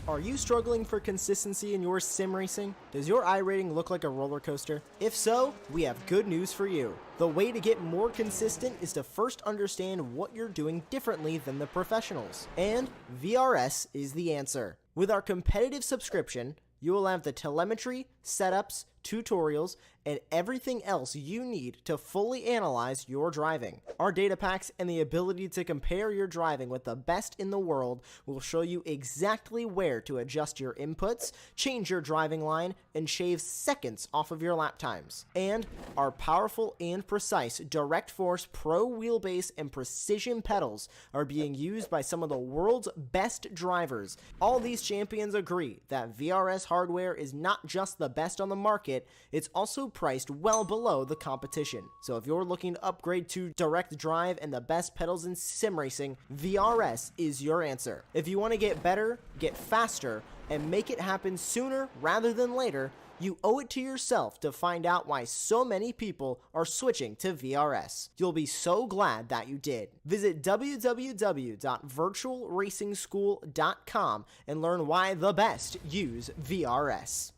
Are you struggling for consistency in your sim racing? Does your iRating look like a roller coaster? If so, we have good news for you. The way to get more consistent is to first understand what you're doing differently than the professionals. And VRS is the answer. With our competitive subscription, you will have the telemetry, setups, tutorials, and everything else you need to fully analyze your driving. Our data packs and the ability to compare your driving with the best in the world will show you exactly where to adjust your inputs, change your driving line, and shave seconds off of your lap times. And our powerful and precise Direct Force Pro wheelbase and precision pedals are being used by some of the world's best drivers. All these champions agree that VRS hardware is not just the best on the market, it's also priced well below the competition. So if you're looking to upgrade to direct drive and the best pedals in sim racing, VRS is your answer. If you want to get better, get faster, and make it happen sooner rather than later, you owe it to yourself to find out why so many people are switching to VRS. You'll be so glad that you did. Visit www.virtualracingschool.com and learn why the best use VRS.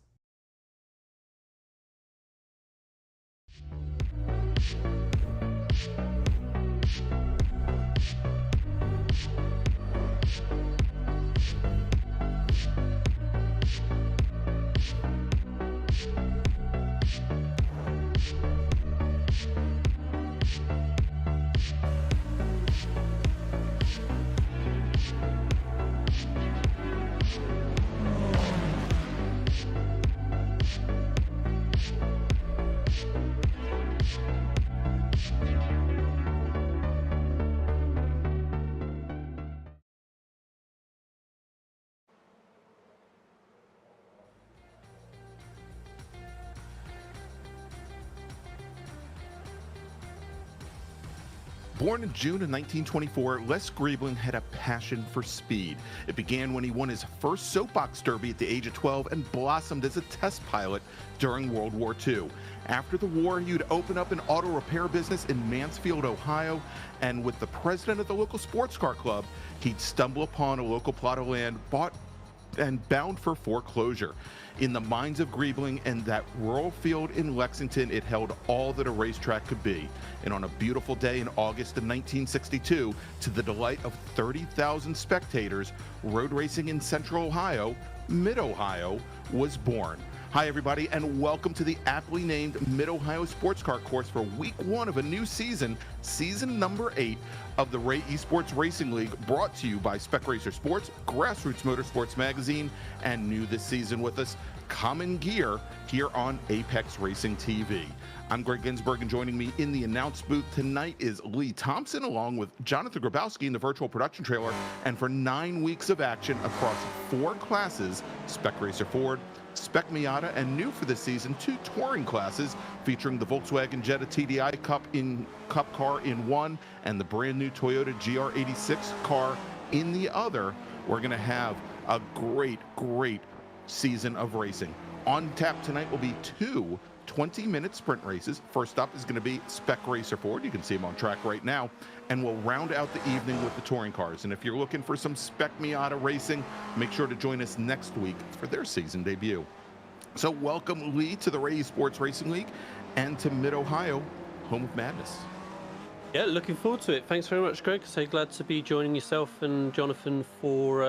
Born in June of 1924, Les Griebling had a passion for speed. It began when he won his first soapbox derby at the age of 12 and blossomed as a test pilot during World War II. After the war, he would open up an auto repair business in Mansfield, Ohio, and with the president of the local sports car club, he'd stumble upon a local plot of land bought and bound for foreclosure. In the minds of Griebling and that rural field in Lexington, it held all that a racetrack could be. And on a beautiful day in August of 1962, to the delight of 30,000 spectators, road racing in Central Ohio, Mid-Ohio, was born. Hi everybody, and welcome to the aptly named Mid-Ohio Sports Car Course for week 1 of a new season, season number 8 of the Ray Esports Racing League, brought to you by Spec Racer Sports, Grassroots Motorsports Magazine, and new this season with us, Common Gear, here on Apex Racing TV. I'm Greg Ginsberg, and joining me in the announce booth tonight is Lee Thompson, along with Jonathan Grabowski in the virtual production trailer, and for 9 weeks of action across 4 classes, Spec Racer Ford, Spec Miata, and new for this season, 2 touring classes featuring the Volkswagen Jetta TDI Cup car in one and the brand new Toyota GR86 car in the other. We're going to have a great season of racing. On tap tonight will be 2 20-minute sprint races. First up is going to be Spec Racer Ford. You can see him on track right now. And we'll round out the evening with the touring cars. And if you're looking for some Spec Miata racing, make sure to join us next week for their season debut. So welcome, Lee, to the Ray Esports Racing League and to Mid-Ohio, home of madness. Yeah, looking forward to it. Thanks very much, Greg. So glad to be joining yourself and Jonathan for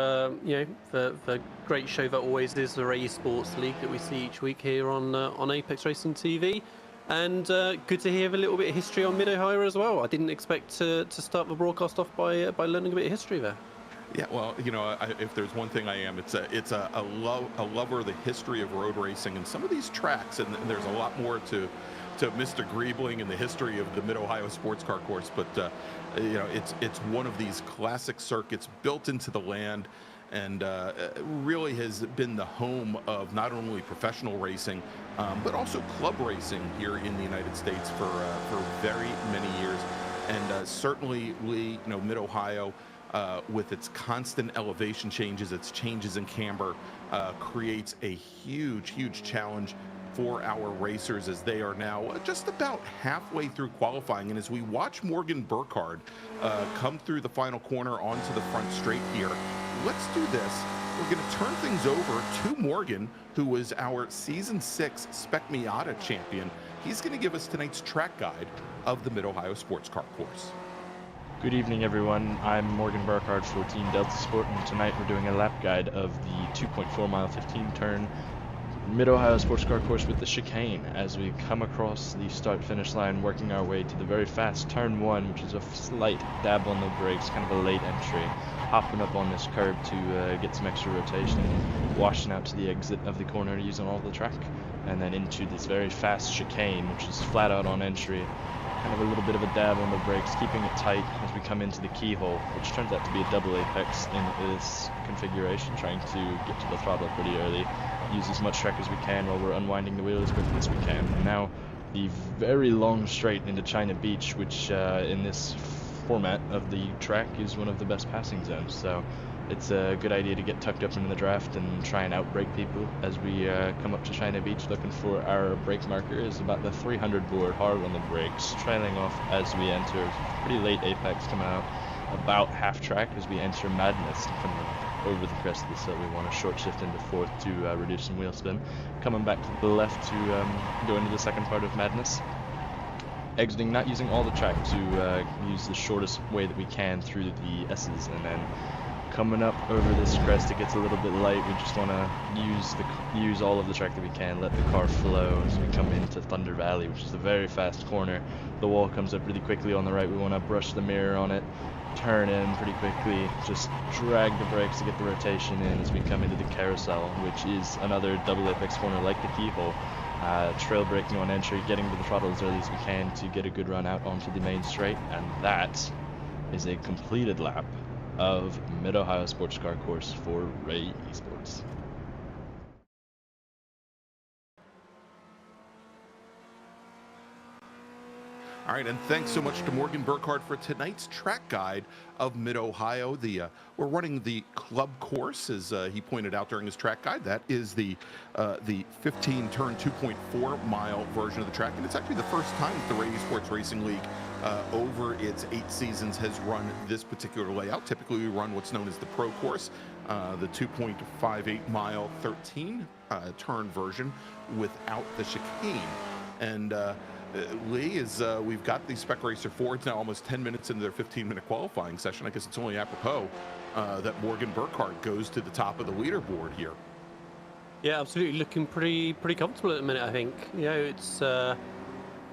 the great show that always is the Ray Esports League that we see each week here on Apex Racing TV. And good to hear a little bit of history on Mid-Ohio as well. I didn't expect to start the broadcast off by learning a bit of history there. Yeah, well, you know, if there's one thing I am, it's a lover of the history of road racing and some of these tracks, and there's a lot more to Mr. Griebling and the history of the Mid-Ohio Sports Car Course, but you know, it's one of these classic circuits built into the land, and really has been the home of not only professional racing, but also club racing here in the United States for very many years. And certainly, Lee, you know, Mid-Ohio, with its constant elevation changes, its changes in camber, creates a huge challenge for our racers, as they are now just about halfway through qualifying. And as we watch Morgan Burkhardt come through the final corner onto the front straight here, let's do this. we're going to turn things over to Morgan, who was our Season 6 Spec Miata champion. He's going to give us tonight's track guide of the Mid-Ohio Sports Car Course. Good evening, everyone. I'm Morgan Burkhardt for Team Delta Sport, and tonight we're doing a lap guide of the 2.4 mile 15 turn Mid-Ohio Sports Car Course with the chicane as we come across the start-finish line, working our way to the very fast turn 1, which is a slight dab on the brakes, kind of a late entry, hopping up on this curb to get some extra rotation, washing out to the exit of the corner using all the track, and then into this very fast chicane, which is flat out on entry, kind of a little bit of a dab on the brakes, keeping it tight as we come into the keyhole, which turns out to be a double apex in this configuration, trying to get to the throttle pretty early, use as much track as we can while we're unwinding the wheel as quickly as we can. And now the very long straight into China Beach, which in this format of the track is one of the best passing zones, so it's a good idea to get tucked up into the draft and try and outbrake people as we come up to China Beach, looking for our brake marker is about the 300 board, hard on the brakes, trailing off as we enter pretty late apex, coming out about half track as we enter Madness, coming over the crest of the hill. We want to short shift into fourth to reduce some wheel spin, coming back to the left to go into the second part of Madness, exiting, not using all the track, to use the shortest way that we can through the S's, and then coming up over this crest, it gets a little bit light. We just want to use all of the track that we can, let the car flow as we come into Thunder Valley, which is a very fast corner. The wall comes up really quickly on the right. We want to brush the mirror on it, turn in pretty quickly, just drag the brakes to get the rotation in as we come into the carousel, which is another double apex corner like the keyhole. Trail braking on entry, getting to the throttle as early as we can to get a good run out onto the main straight, and that is a completed lap of Mid-Ohio Sports Car Course for Ray Esports. All right, and thanks so much to Morgan Burkhardt for tonight's track guide of Mid-Ohio. We're running the club course, as he pointed out during his track guide. That is the 15 turn 2.4 mile version of the track, and it's actually the first time that the Ray Esports Racing League over its 8 seasons has run this particular layout. Typically we run what's known as the pro course, the 2.58 mile 13 turn version without the chicane. And Lee, we've got the Spec Racer 4. It's now almost 10 minutes into their 15-minute qualifying session. I guess it's only apropos that Morgan Burkhardt goes to the top of the leaderboard here. Yeah, absolutely. Looking pretty comfortable at the minute, I think. You know, it's going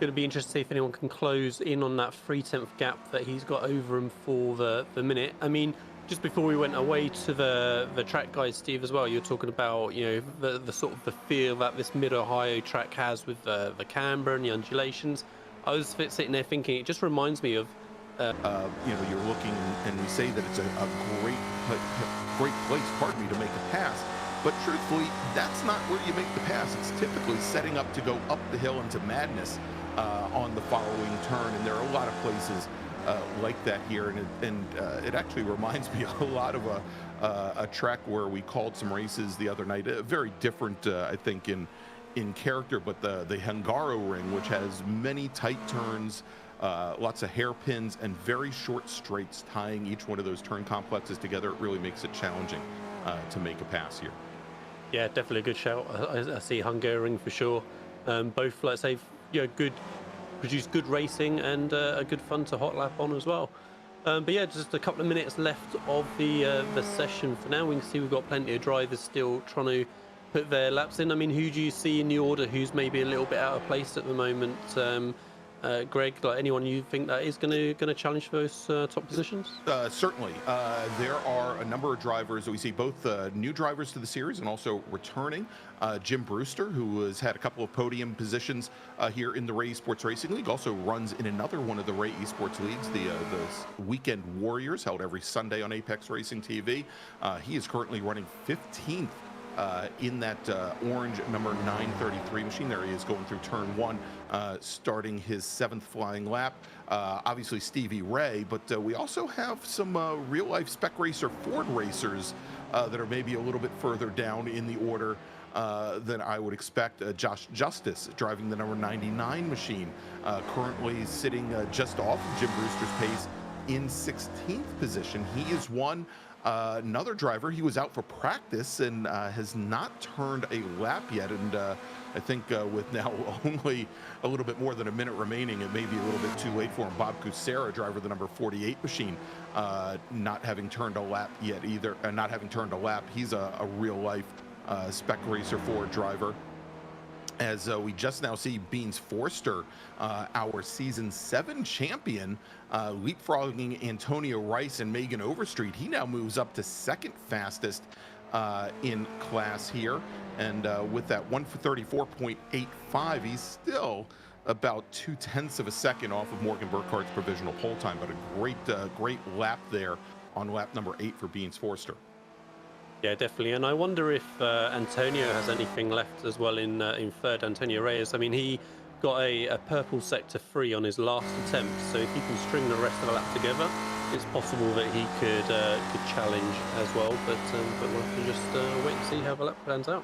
to be interesting to see if anyone can close in on that 3/10 gap that he's got over him for the minute. I mean, just before we went away to the track guide, Steve, as well, you're talking about, you know, the sort of the feel that this Mid-Ohio track has with the camber and the undulations. I was sitting there thinking, it just reminds me of you know, you're looking and we say that it's a great place, pardon me, to make a pass, but truthfully that's not where you make the pass. It's typically setting up to go up the hill into Madness on the following turn, and there are a lot of places like that here, and it actually reminds me a lot of a track where we called some races the other night, very different I think in character, but the Hungaro ring, which has many tight turns, lots of hairpins and very short straights tying each one of those turn complexes together. It really makes it challenging to make a pass here. Yeah, definitely a good shout. I see Hungarian for sure. Both, let's say, you know, produce good racing and a good fun to hot lap on as well. But yeah, just a couple of minutes left of the session for now. We can see we've got plenty of drivers still trying to put their laps in. I mean, who do you see in the order who's maybe a little bit out of place at the moment? Greg, like anyone you think that is going to challenge for those top positions? Certainly. There are a number of drivers that we see, both new drivers to the series and also returning. Jim Brewster, who has had a couple of podium positions here in the Ray Esports Racing League, also runs in another one of the Ray Esports Leagues, the Weekend Warriors, held every Sunday on Apex Racing TV. He is currently running 15th in that orange number 933 machine. There he is going through turn 1, starting his 7th flying lap. Obviously Stevie Ray, but we also have some real-life Spec Racer Ford racers that are maybe a little bit further down in the order than I would expect. Josh Justice driving the number 99 machine, currently sitting just off of Jim Brewster's pace in 16th position. He is one Another driver, he was out for practice and has not turned a lap yet. And I think with now only a little bit more than a minute remaining, it may be a little bit too late for him. Bob Kucera, driver of the number 48 machine, not having turned a lap yet either. Not having turned a lap. He's a real-life Spec Racer 4 driver. As we just now see Beans Forster, our Season 7 champion, leapfrogging Antonio Rice and Megan Overstreet. He now moves up to second fastest in class here. And with that 1:34.85, he's still about 0.2 of a second off of Morgan Burkhardt's provisional pole time. But a great lap there on lap number 8 for Beans Forster. Yeah, definitely. And I wonder if Antonio has anything left as well in third. Antonio Reyes. I mean, he got a purple sector 3 on his last attempt. So if he can string the rest of the lap together, it's possible that he could challenge as well. But we'll have to just wait and see how the lap plans out.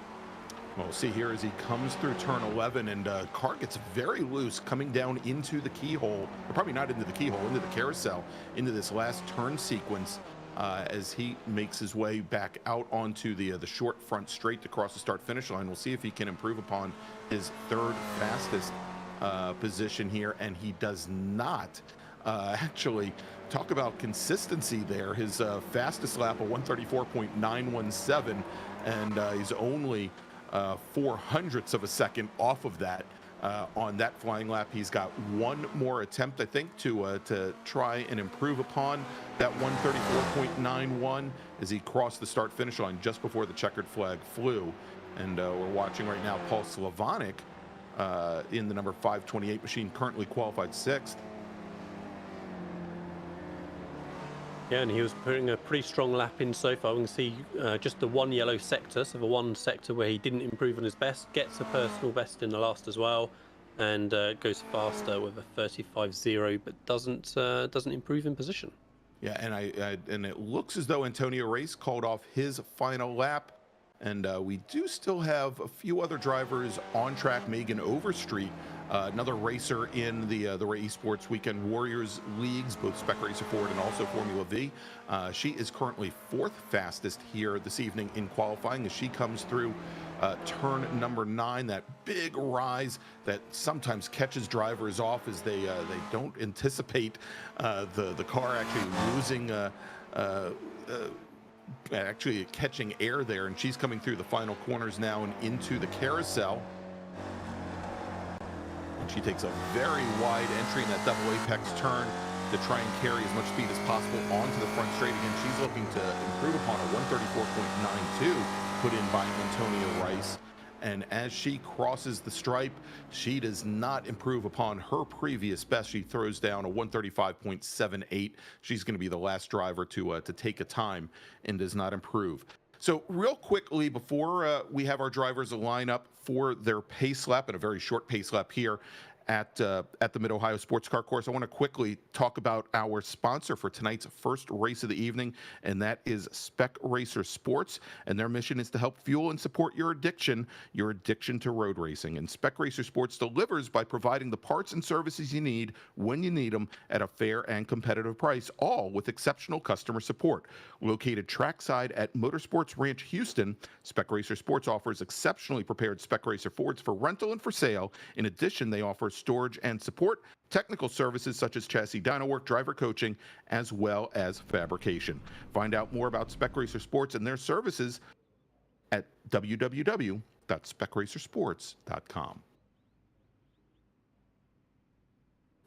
Well, we'll see here as he comes through turn 11, and car gets very loose coming down into the keyhole, or probably not into the keyhole, into the carousel, into this last turn sequence. As he makes his way back out onto the short front straight to cross the start-finish line. We'll see if he can improve upon his third fastest position here, and he does not. Actually, talk about consistency there. His fastest lap, a 1:34.917, and he's only 0.04 of a second off of that. On that flying lap, he's got one more attempt, I think, to try and improve upon that 1:34.91 as he crossed the start-finish line just before the checkered flag flew. And we're watching right now Paul Slavonic in the number 528 machine, currently qualified 6th. Yeah, and he was putting a pretty strong lap in so far. We can see just the one yellow sector, so the one sector where he didn't improve on his best, gets a personal best in the last as well, and goes faster with a 35.0, but doesn't improve in position. Yeah, and it looks as though Antonio Reyes called off his final lap, and we do still have a few other drivers on track. Megan Overstreet, another racer in the Ray Esports Weekend Warriors leagues, both Spec Racer Ford and also Formula V. She is currently 4th fastest here this evening in qualifying as she comes through turn number 9, that big rise that sometimes catches drivers off as they don't anticipate the car actually losing actually catching air there, and she's coming through the final corners now and into the carousel. And she takes a very wide entry in that double apex turn to try and carry as much speed as possible onto the front straight. Again, she's looking to improve upon a 1:34.92 put in by Antonio Rice. And as she crosses the stripe, she does not improve upon her previous best. She throws down a 1:35.78. She's going to be the last driver to take a time and does not improve. So real quickly, before we have our drivers line up for their pace lap, and a very short pace lap here at the Mid-Ohio Sports Car Course, I want to quickly talk about our sponsor for tonight's first race of the evening, and that is Spec Racer Sports. And their mission is to help fuel and support your addiction to road racing. And Spec Racer Sports delivers by providing the parts and services you need when you need them at a fair and competitive price, all with exceptional customer support. Located trackside at Motorsports Ranch, Houston, Spec Racer Sports offers exceptionally prepared Spec Racer Fords for rental and for sale. In addition, they offer storage and support, technical services such as chassis dyno work, driver coaching, as well as fabrication. Find out more about Spec Racer Sports and their services at www.specracersports.com.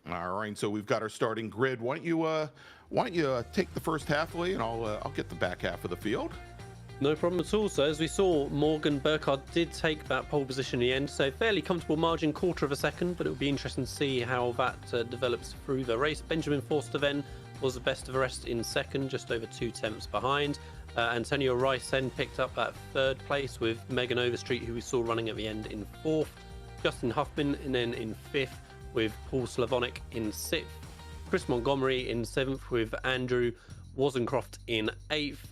All right, so we've got our starting grid. Why don't you take the first half, Lee, and I'll get the back half of the field. No problem at all. So as we saw, Morgan Burkhardt did take that pole position in the end, so fairly comfortable margin, 1/4 of a second, but it'll be interesting to see how that develops through the race. Benjamin Forster then was the best of the rest in second, just over 2 tenths behind. Antonio Rice then picked up that 3rd place with Megan Overstreet, who we saw running at the end, in 4th. Justin Huffman and then in 5th with Paul Slavonic in 6th. Chris Montgomery in 7th with Andrew Wazencroft in 8th.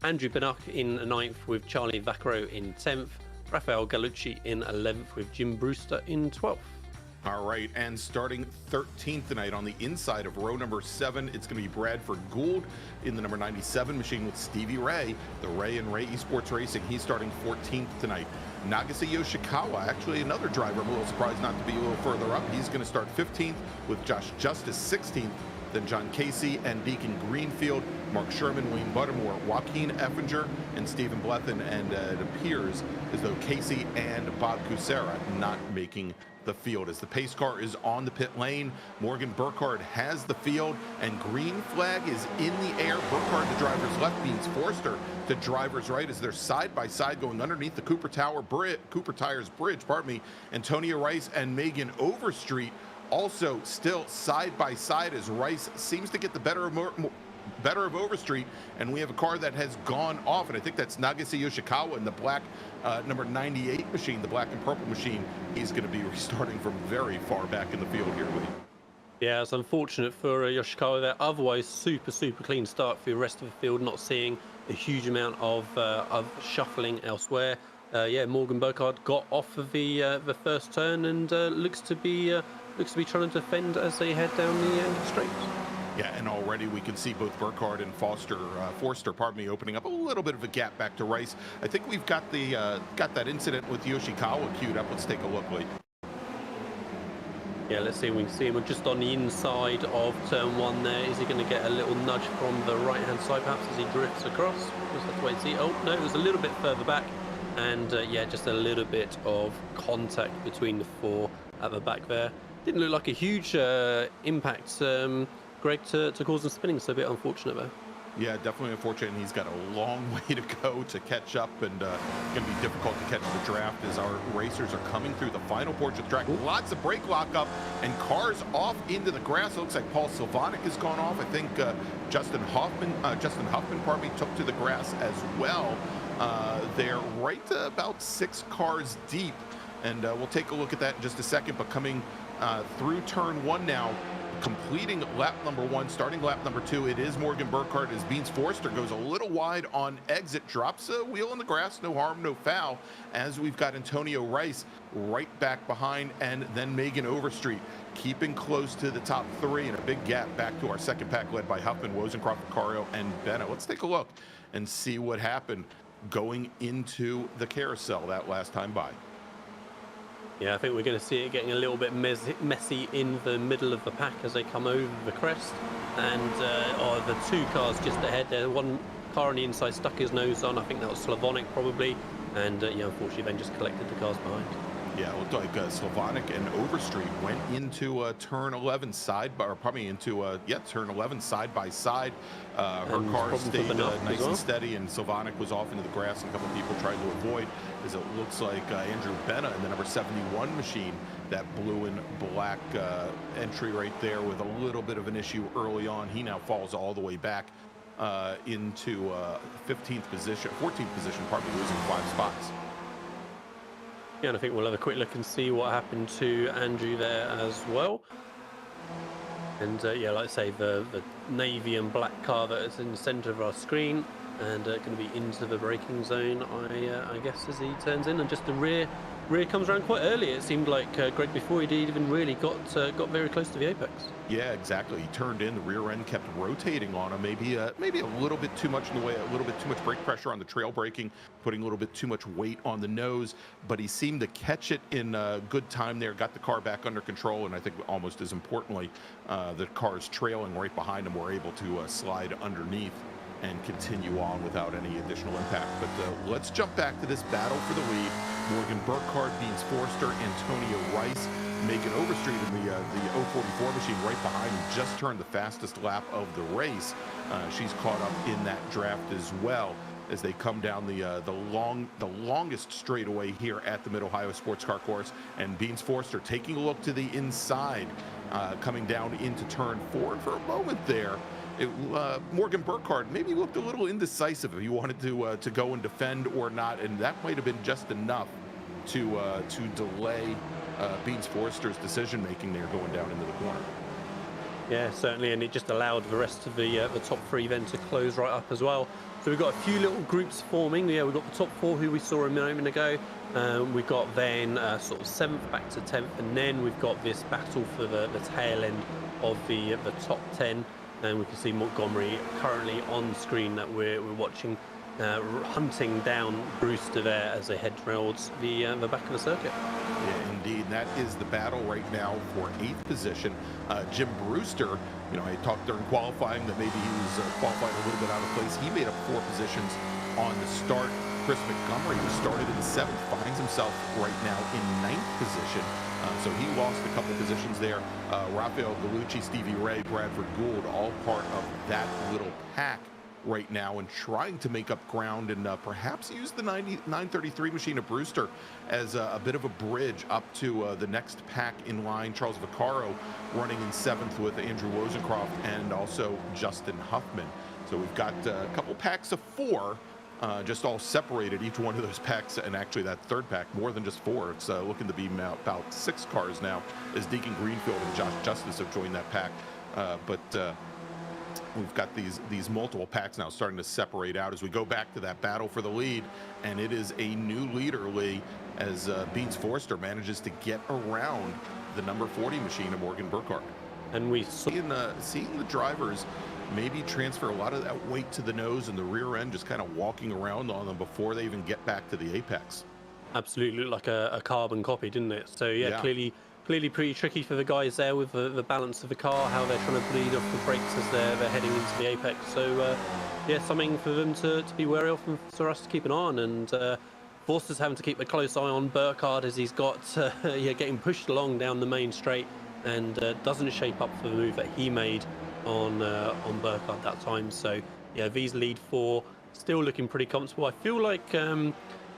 Andrew Bannock in 9th with Charlie Vaccaro in 10th. Rafael Gallucci in 11th with Jim Brewster in 12th. All right, and starting 13th tonight on the inside of row number 7, it's going to be Bradford Gould in the number 97 machine with Stevie Ray, the Ray and Ray Esports Racing. He's starting 14th tonight. Nagase Yoshikawa, actually another driver, I'm a little surprised not to be a little further up. He's going to start 15th with Josh Justice 16th, then John Casey and Deacon Greenfield, Mark Sherman, Wayne Buttermore, Joaquin Effinger, and Stephen Blethen. And it appears as though Casey and Bob Kucera not making the field. As the pace car is on the pit lane, Morgan Burkhardt has the field, and green flag is in the air. Burkhardt to driver's left, means Forster to driver's right as they're side by side going underneath the Cooper Tires Bridge, Antonia Rice and Megan Overstreet also still side by side as Rice seems to get the better of Overstreet, and we have a car that has gone off, and I think that's Nagase Yoshikawa in the black number 98 machine, the black and purple machine. He's going to be restarting from very far back in the field here, Lee. Yeah, it's unfortunate for Yoshikawa there. Otherwise, super clean start for the rest of the field, not seeing a huge amount of shuffling elsewhere. Yeah, Morgan Burkhardt got off of the first turn and looks to be trying to defend as they head down the end of the straight. Yeah, and already we can see both Burkhardt and Forster, opening up a little bit of a gap back to Rice. I think we've got that incident with Yoshikawa queued up. Let's take a look, Lee. Yeah, let's see if we can see him just on the inside of turn 1 there. Is he going to get a little nudge from the right-hand side perhaps as he drifts across? Just have to wait and see. Oh, no, it was a little bit further back. And yeah, just a little bit of contact between the 4 at the back there. Didn't look like a huge impact, Greg, to cause them spinning, so a bit unfortunate there. Yeah, definitely unfortunate, and he's got a long way to go to catch up, and going to be difficult to catch the draft as our racers are coming through the final portion of the track. Lots of brake lockup and cars off into the grass. It looks like Paul Silvanic has gone off. I think Justin Huffman, took to the grass as well. They're right about 6 cars deep, and we'll take a look at that in just a second. But coming through turn 1 now, completing lap number 1, starting lap number 2, it is Morgan Burkhardt as Beans Forster goes a little wide on exit, drops a wheel in the grass, no harm, no foul, as we've got Antonio Rice right back behind, and then Megan Overstreet keeping close to the top 3, and a big gap back to our second pack led by Huffman, Wozencroft, Vicario, and Bennett. Let's take a look and see what happened going into the carousel that last time by. Yeah, I think we're going to see it getting a little bit messy in the middle of the pack as they come over the crest. And the 2 cars just ahead there. One car on the inside stuck his nose on. I think that was Slavonic probably. And yeah, unfortunately then just collected the cars behind. Yeah, it looked like Slavonic and Overstreet went into turn 11 turn 11 side by side. Her car stayed nice and steady, and Slavonic was off into the grass, and a couple of people tried to avoid, as it looks like Andrew Benna in the number 71 machine, that blue and black entry right there with a little bit of an issue early on. He now falls all the way back into 14th position, losing 5 spots. Yeah, and I think we'll have a quick look and see what happened to Andrew there as well. And yeah, like I say, the navy and black car that is in the center of our screen, and going to be into the braking zone, I guess, as he turns in. And just the rear comes around quite early. It seemed like Greg, before he'd even really got very close to the apex. Yeah, exactly. He turned in, the rear end kept rotating on him. Maybe a little bit too much in the way, a little bit too much brake pressure on the trail braking, putting a little bit too much weight on the nose. But he seemed to catch it in good time there, got the car back under control, and I think almost as importantly, the cars trailing right behind him were able to slide underneath and continue on without any additional impact. But let's jump back to this battle for the lead. Morgan Burkhardt, Beans Forster, Antonio Rice, Megan Overstreet in the 044 machine right behind, just turned the fastest lap of the race. She's caught up in that draft as well as they come down the longest straightaway here at the Mid-Ohio Sports Car Course. And Beans Forster taking a look to the inside, coming down into turn 4. For a moment there, Morgan Burkhardt maybe looked a little indecisive if he wanted to go and defend or not, and that might have been just enough to delay Beans Forster's decision making there going down into the corner. Yeah, certainly, and it just allowed the rest of the top 3 then to close right up as well. So we've got a few little groups forming. Yeah, we've got the top 4 who we saw a moment ago. We've got then sort of 7th back to 10th, and then we've got this battle for the tail end of the top 10. And we can see Montgomery currently on screen that we're watching, hunting down Brewster there as they head towards the back of the circuit. Yeah, indeed. That is the battle right now for 8th position. Jim Brewster, you know, I talked during qualifying that maybe he was qualifying a little bit out of place. He made up 4 positions on the start. Chris Montgomery, who started in 7th, finds himself right now in 9th position. So he lost a couple positions there. Rafael Gallucci, Stevie Ray, Bradford Gould, all part of that little pack right now, and trying to make up ground and perhaps use the 933 machine of Brewster as a bit of a bridge up to the next pack in line. Charles Vaccaro running in 7th with Andrew Wozencroft and also Justin Huffman. So we've got a couple packs of 4. Just all separated, each one of those packs, and actually that 3rd pack, more than just 4. It's looking to be about 6 cars now, as Deacon Greenfield and Josh Justice have joined that pack. But we've got these multiple packs now starting to separate out as we go back to that battle for the lead, and it is a new leader, Lee, as Beans Forster manages to get around the number 40 machine of Morgan Burkhardt. And we saw seeing the drivers maybe transfer a lot of that weight to the nose and the rear end, just kind of walking around on them before they even get back to the apex. Absolutely looked like a carbon copy, didn't it? So yeah. Clearly pretty tricky for the guys there with the balance of the car, how they're trying to bleed off the brakes as they're heading into the apex. So yeah, something for them to be wary of and for us to keep an eye on. And Forster's having to keep a close eye on Burkhardt as he's got getting pushed along down the main straight, and doesn't shape up for the move that he made on Burkhardt that time. So yeah, V's lead 4 still looking pretty comfortable. I feel like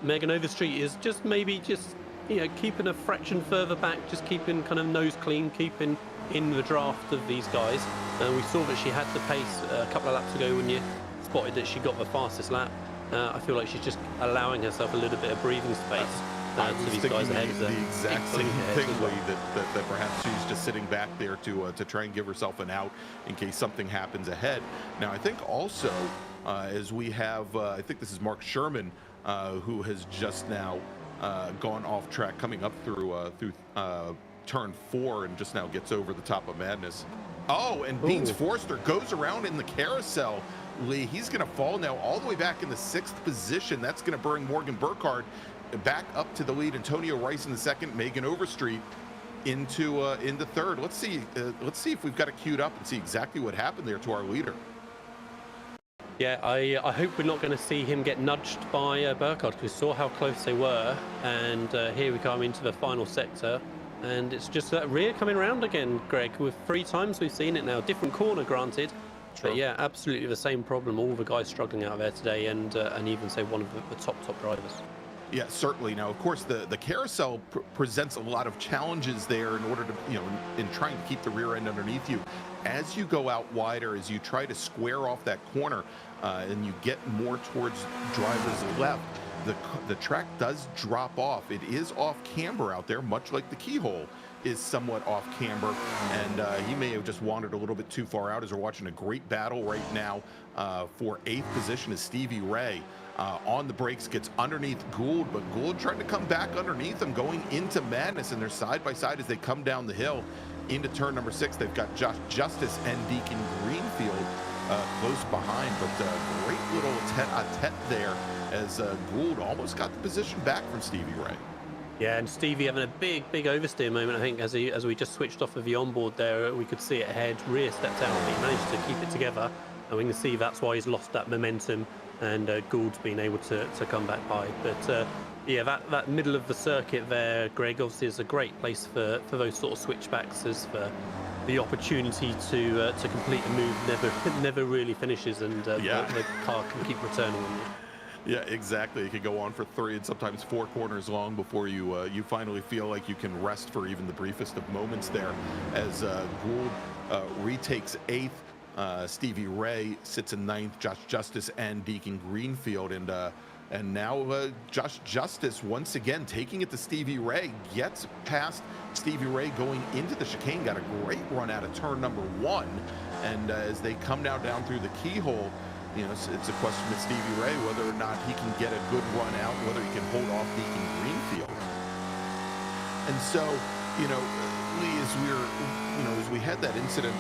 Megan Overstreet is just keeping a fraction further back, just keeping kind of nose clean, keeping in the draft of these guys. And we saw that she had the pace a couple of laps ago when you spotted that she got the fastest lap. I feel like she's just allowing herself a little bit of breathing space. To these guys ahead, the exact same thing, Lee, that perhaps she's just sitting back there to try and give herself an out in case something happens ahead. Now, I think also as we have, I think this is Mark Sherman, who has just now gone off track, coming up through turn 4, and just now gets over the top of Madness. Oh, and Beans Forster goes around in the carousel. Lee, he's going to fall now all the way back in the 6th position. That's going to bring Morgan Burkhardt back up to the lead. Antonio Rice in the 2nd, Megan Overstreet into 3rd. Let's see if we've got it queued up and see exactly what happened there to our leader. Yeah, I hope we're not going to see him get nudged by Burkhardt, because we saw how close they were. And here we come into the final sector, and it's just that rear coming around again, Greg. With 3 times we've seen it now. Different corner, granted. True. But yeah, absolutely the same problem. All the guys struggling out there today, and even say one of the top drivers. Yeah, certainly. Now, of course, the carousel presents a lot of challenges there in order to, in trying to keep the rear end underneath you. As you go out wider, as you try to square off that corner, and you get more towards driver's left, the track does drop off. It is off camber out there, much like the keyhole is somewhat off camber, and he may have just wandered a little bit too far out, as we're watching a great battle right now for 8th position is Stevie Ray. On the brakes, gets underneath Gould, but Gould trying to come back underneath him, going into Madness, and they're side by side as they come down the hill into turn number 6. They've got Josh Justice and Deacon Greenfield close behind, but great little tete there as Gould almost got the position back from Stevie Ray. Yeah, and Stevie having a big oversteer moment, I think, as we just switched off of the onboard there. We could see it ahead, rear stepped out, but he managed to keep it together, and we can see that's why he's lost that momentum, and Gould's been able to come back by. But yeah, that middle of the circuit there, Greg, obviously is a great place for those sort of switchbacks, as for the opportunity to complete a move never really finishes, and the car can keep returning on you. Yeah, exactly. It can go on for 3 and sometimes 4 corners long before you finally feel like you can rest for even the briefest of moments there, as Gould retakes 8th. Stevie Ray sits in 9th, Josh Justice and Deacon Greenfield, and now Josh Justice once again taking it to Stevie Ray, gets past Stevie Ray going into the chicane, got a great run out of turn number 1, and as they come now down through the keyhole, it's a question with Stevie Ray whether or not he can get a good run out, whether he can hold off Deacon Greenfield. And so, Lee, as we had that incident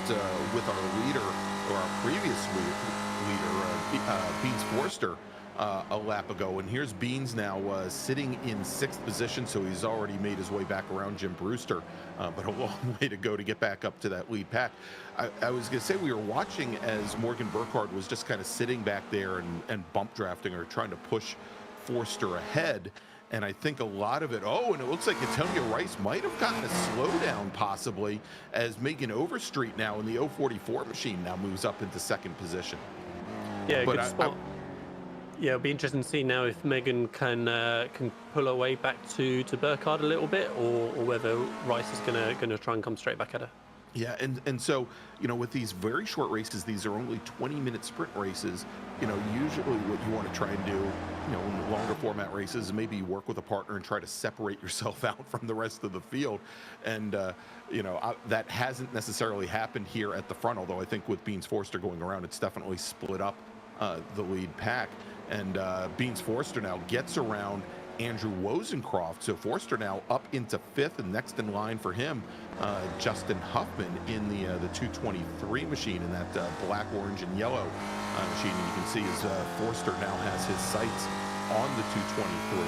with our leader, or our previous leader, Beans Forster, a lap ago, and here's Beans now sitting in 6th position, so he's already made his way back around Jim Brewster, but a long way to go to get back up to that lead pack. I was going to say, we were watching as Morgan Burkhardt was just kind of sitting back there and bump drafting or trying to push Forster ahead. And I think a lot of it, and it looks like Antonio Rice might have gotten a slowdown possibly, as Megan Overstreet now in the 044 machine now moves up into 2nd position. Yeah, good spot. Yeah, it'll be interesting to see now if Megan can pull her way back to Burkhardt a little bit, or whether Rice is gonna try and come straight back at her. Yeah, and so, with these very short races, these are only 20-minute sprint races. Usually what you want to try and do, in longer format races, maybe work with a partner and try to separate yourself out from the rest of the field. And, that hasn't necessarily happened here at the front, although I think with Beans Forster going around, it's definitely split up the lead pack. And Beans Forster now gets around Andrew Wozencroft. So Forster now up into 5th, and next in line for him, Justin Huffman in the 223 machine, in that black, orange, and yellow machine. And you can see as Forster now has his sights on the 223.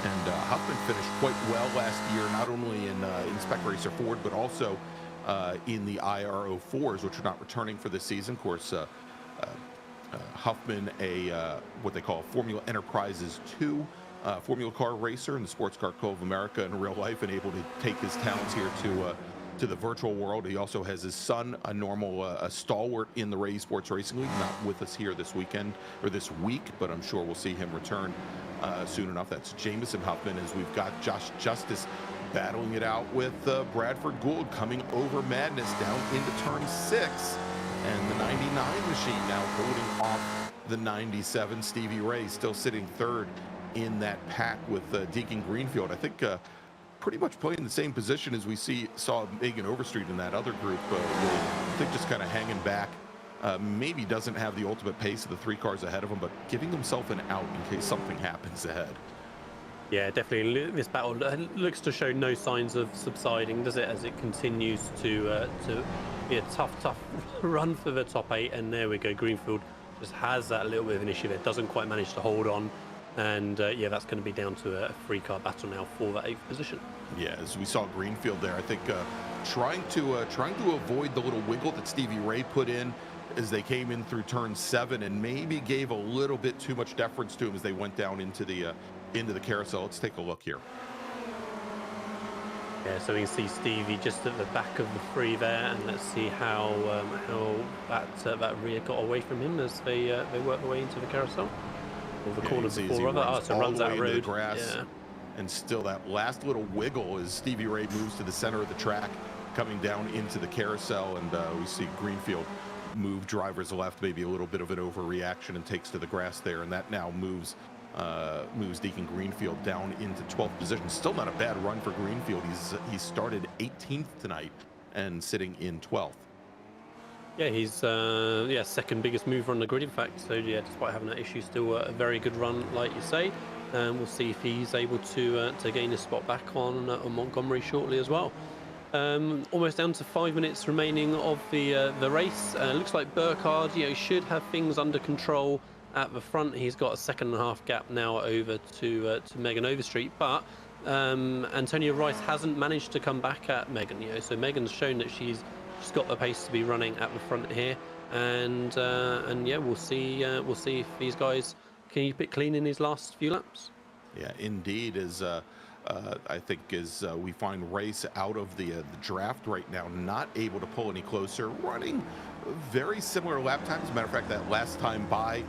And Huffman finished quite well last year, not only in Spec Racer Ford, but also in the IR04s, which are not returning for this season. Of course, Huffman, what they call Formula Enterprises 2 Formula car racer in the Sports Car Co of America in real life, and able to take his talents here to the virtual world. He also has his son, a stalwart in the Ray Sports Racing League, not with us here this weekend or this week, but I'm sure we'll see him return soon enough. That's Jamison Huffman, as we've got Josh Justice battling it out with Bradford Gould coming over Madness down into turn 6. And the 99 machine now holding off the 97. Stevie Ray still sitting 3rd in that pack with Deacon Greenfield. I think pretty much playing the same position as we saw Megan Overstreet in that other group. I think just kind of hanging back. Maybe doesn't have the ultimate pace of the 3 cars ahead of him, but giving himself an out in case something happens ahead. Yeah, definitely. This battle looks to show no signs of subsiding, does it? As it continues to be a tough run for the top 8. And there we go. Greenfield just has that little bit of an issue there. Doesn't quite manage to hold on. And yeah, that's going to be down to a 3-car battle now for that 8th position. Yeah, as we saw Greenfield there, I think trying to avoid the little wiggle that Stevie Ray put in as they came in through turn 7, and maybe gave a little bit too much deference to him as they went down into the carousel. Let's take a look here. Yeah, so we can see Stevie just at the back of the 3 there, and let's see how that rear got away from him as they work their way into the carousel. Or the corner before other. So runs out of road. Grass, yeah. And still that last little wiggle as Stevie Ray moves to the center of the track, coming down into the carousel, and we see Greenfield move drivers left, maybe a little bit of an overreaction, and takes to the grass there, and that now moves Deacon Greenfield down into 12th position. Still not a bad run for Greenfield. He's started 18th tonight and sitting in 12th. Yeah, he's second biggest mover on the grid, in fact. So yeah, despite having that issue, still a very good run, like you say. We'll see if he's able to gain a spot back on Montgomery shortly as well. Almost down to 5 minutes remaining of the race. Looks like Burkhardt, should have things under control at the front. He's got a 2.5 gap now over to Megan Overstreet, but Antonia Rice hasn't managed to come back at Megan. So Megan's shown that she's got the pace to be running at the front here, and yeah, we'll see if these guys can keep it clean in these last few laps. Yeah, indeed. As I think as we find Rice out of the draft right now, not able to pull any closer, running very similar lap times. As a matter of fact, that last time by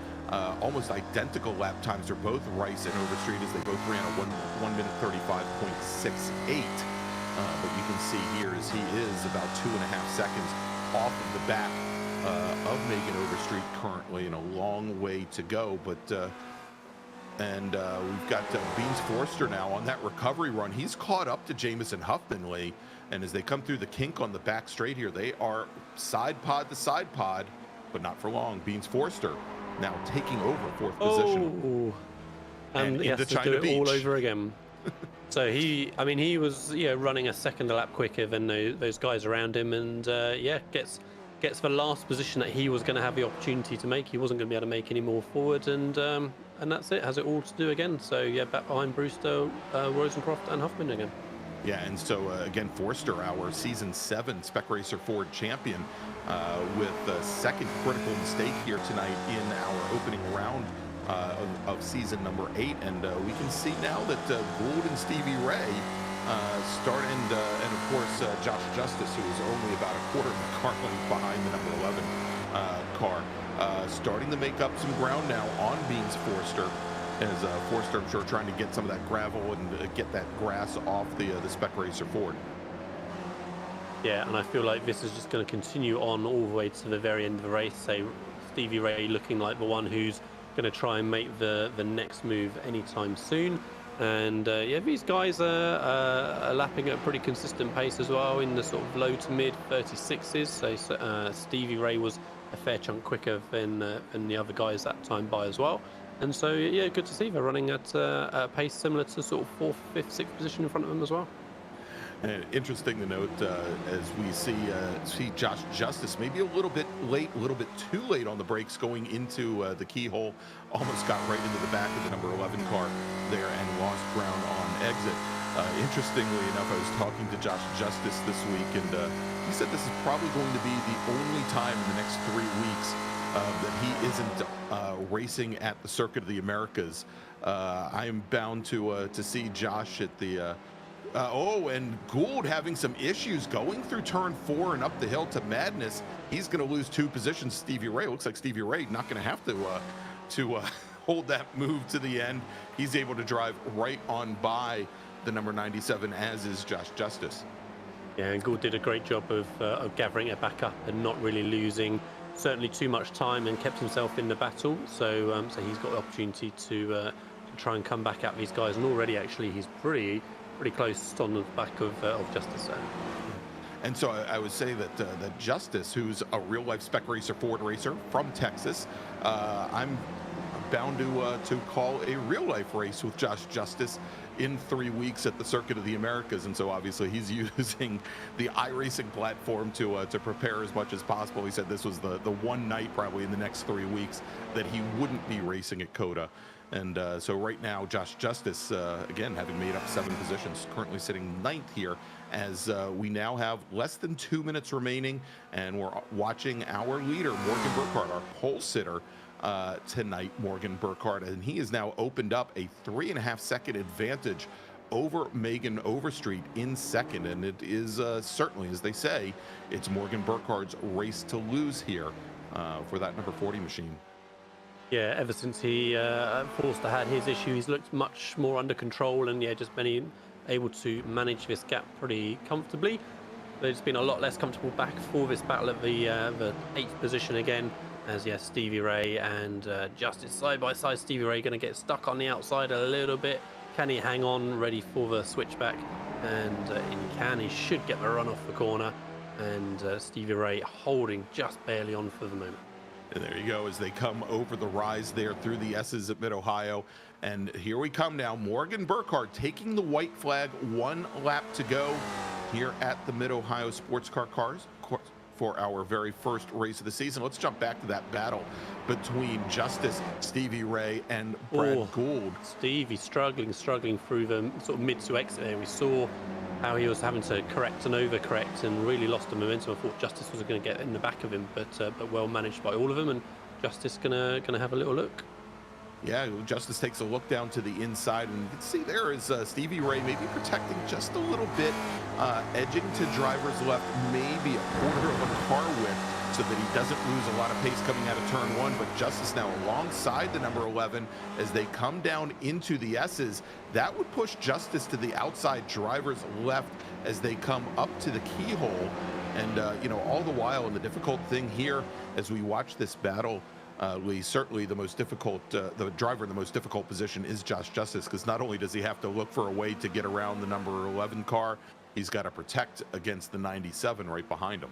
almost identical lap times for both Rice and Overstreet, as they both ran a 1 minute 35.68. But you can see here as he is about 2.5 seconds off of the back of Megan Overstreet currently, and a long way to go. But we've got Beans Forster now on that recovery run. He's caught up to Jamison Huffman, and as they come through the kink on the back straight here, they are side pod to side pod but not for long. Beans Forster now taking over 4th position. And he has to do it all over again. So he was running a second a lap quicker than those guys around him, and gets the last position that he was going to have the opportunity to make. He wasn't going to be able to make any more forward, and that's it. Has it all to do again. So yeah, back behind Brewster, Rosencroft, and Huffman again. Yeah, and so again, Forster, our Season 7 Spec Racer Ford champion, with a second critical mistake here tonight in our opening round of season number 8, and we can see now that Gould and Stevie Ray start, and of course Josh Justice, who is only about a quarter of a car length behind the number 11 car, starting to make up some ground now on Beans Forster, as Forster, I'm sure, trying to get some of that gravel and get that grass off the Spec Racer Ford. Yeah, and I feel like this is just going to continue on all the way to the very end of the race. So Stevie Ray looking like the one who's going to try and make the next move anytime soon. And these guys are lapping at a pretty consistent pace as well, in the sort of low to mid 36s. So Stevie Ray was a fair chunk quicker than the other guys that time by as well. And so yeah, good to see they're running at a pace similar to sort of 4th, 5th, 6th position in front of them as well. And interesting to note, as we see Josh Justice maybe a little bit late, a little bit too late on the brakes going into the keyhole, almost got right into the back of the number 11 car there and lost ground on exit. Interestingly enough, I was talking to Josh Justice this week, and he said this is probably going to be the only time in the next 3 weeks that he isn't racing at the Circuit of the Americas. I am bound to see Josh at the and Gould having some issues going through turn 4 and up the hill to Madness. He's going to lose 2 positions. Stevie Ray, looks like Stevie Ray not going to have to hold that move to the end. He's able to drive right on by the number 97, as is Josh Justice. Yeah, and Gould did a great job of gathering it back up and not really losing certainly too much time, and kept himself in the battle. So he's got the opportunity to try and come back at these guys, and already actually he's pretty close on the back of Justice. And so I would say that Justice, who's a real-life Spec Racer Ford racer from Texas, I'm bound to call a real-life race with Josh Justice in 3 weeks at the Circuit of the Americas. And so obviously he's using the iRacing platform to prepare as much as possible. He said this was the one night probably in the next 3 weeks that he wouldn't be racing at COTA. And so right now, Josh Justice, again, having made up 7 positions, currently sitting 9th here, as we now have less than 2 minutes remaining, and we're watching our leader, Morgan Burkhardt, our pole sitter tonight, Morgan Burkhardt, and he has now opened up a 3.5 second advantage over Megan Overstreet in second, and it is certainly, as they say, it's Morgan Burkhardt's race to lose here for that number 40 machine. Yeah, ever since he Forster had his issue, he's looked much more under control, and just been able to manage this gap pretty comfortably. But it's been a lot less comfortable back for this battle at the 8th position again, as Stevie Ray and Justice side by side. Stevie Ray going to get stuck on the outside a little bit. Can he hang on, ready for the switchback? And he can. He should get the run off the corner, and Stevie Ray holding just barely on for the moment. And there you go, as they come over the rise there through the S's at Mid-Ohio. And here we come now. Morgan Burkhardt taking the white flag, 1 lap to go here at the Mid-Ohio Sports Car Cars for our very first race of the season. Let's jump back to that battle between Justice, Stevie Ray, and Brad Gould. Stevie struggling through the sort of mid to exit there. We saw how he was having to correct and overcorrect and really lost the momentum. I thought Justice was going to get in the back of him, but well managed by all of them, and Justice gonna have a little look. Yeah, Justice takes a look down to the inside, and you can see there is Stevie Ray maybe protecting just a little bit, edging to driver's left, maybe a quarter of a car width, so that he doesn't lose a lot of pace coming out of turn 1. But Justice now alongside the number 11 as they come down into the S's. That would push Justice to the outside driver's left as they come up to the keyhole. And, all the while, and the difficult thing here as we watch this battle, Lee, certainly the most difficult, the driver in the most difficult position is Josh Justice, because not only does he have to look for a way to get around the number 11 car, he's got to protect against the 97 right behind him.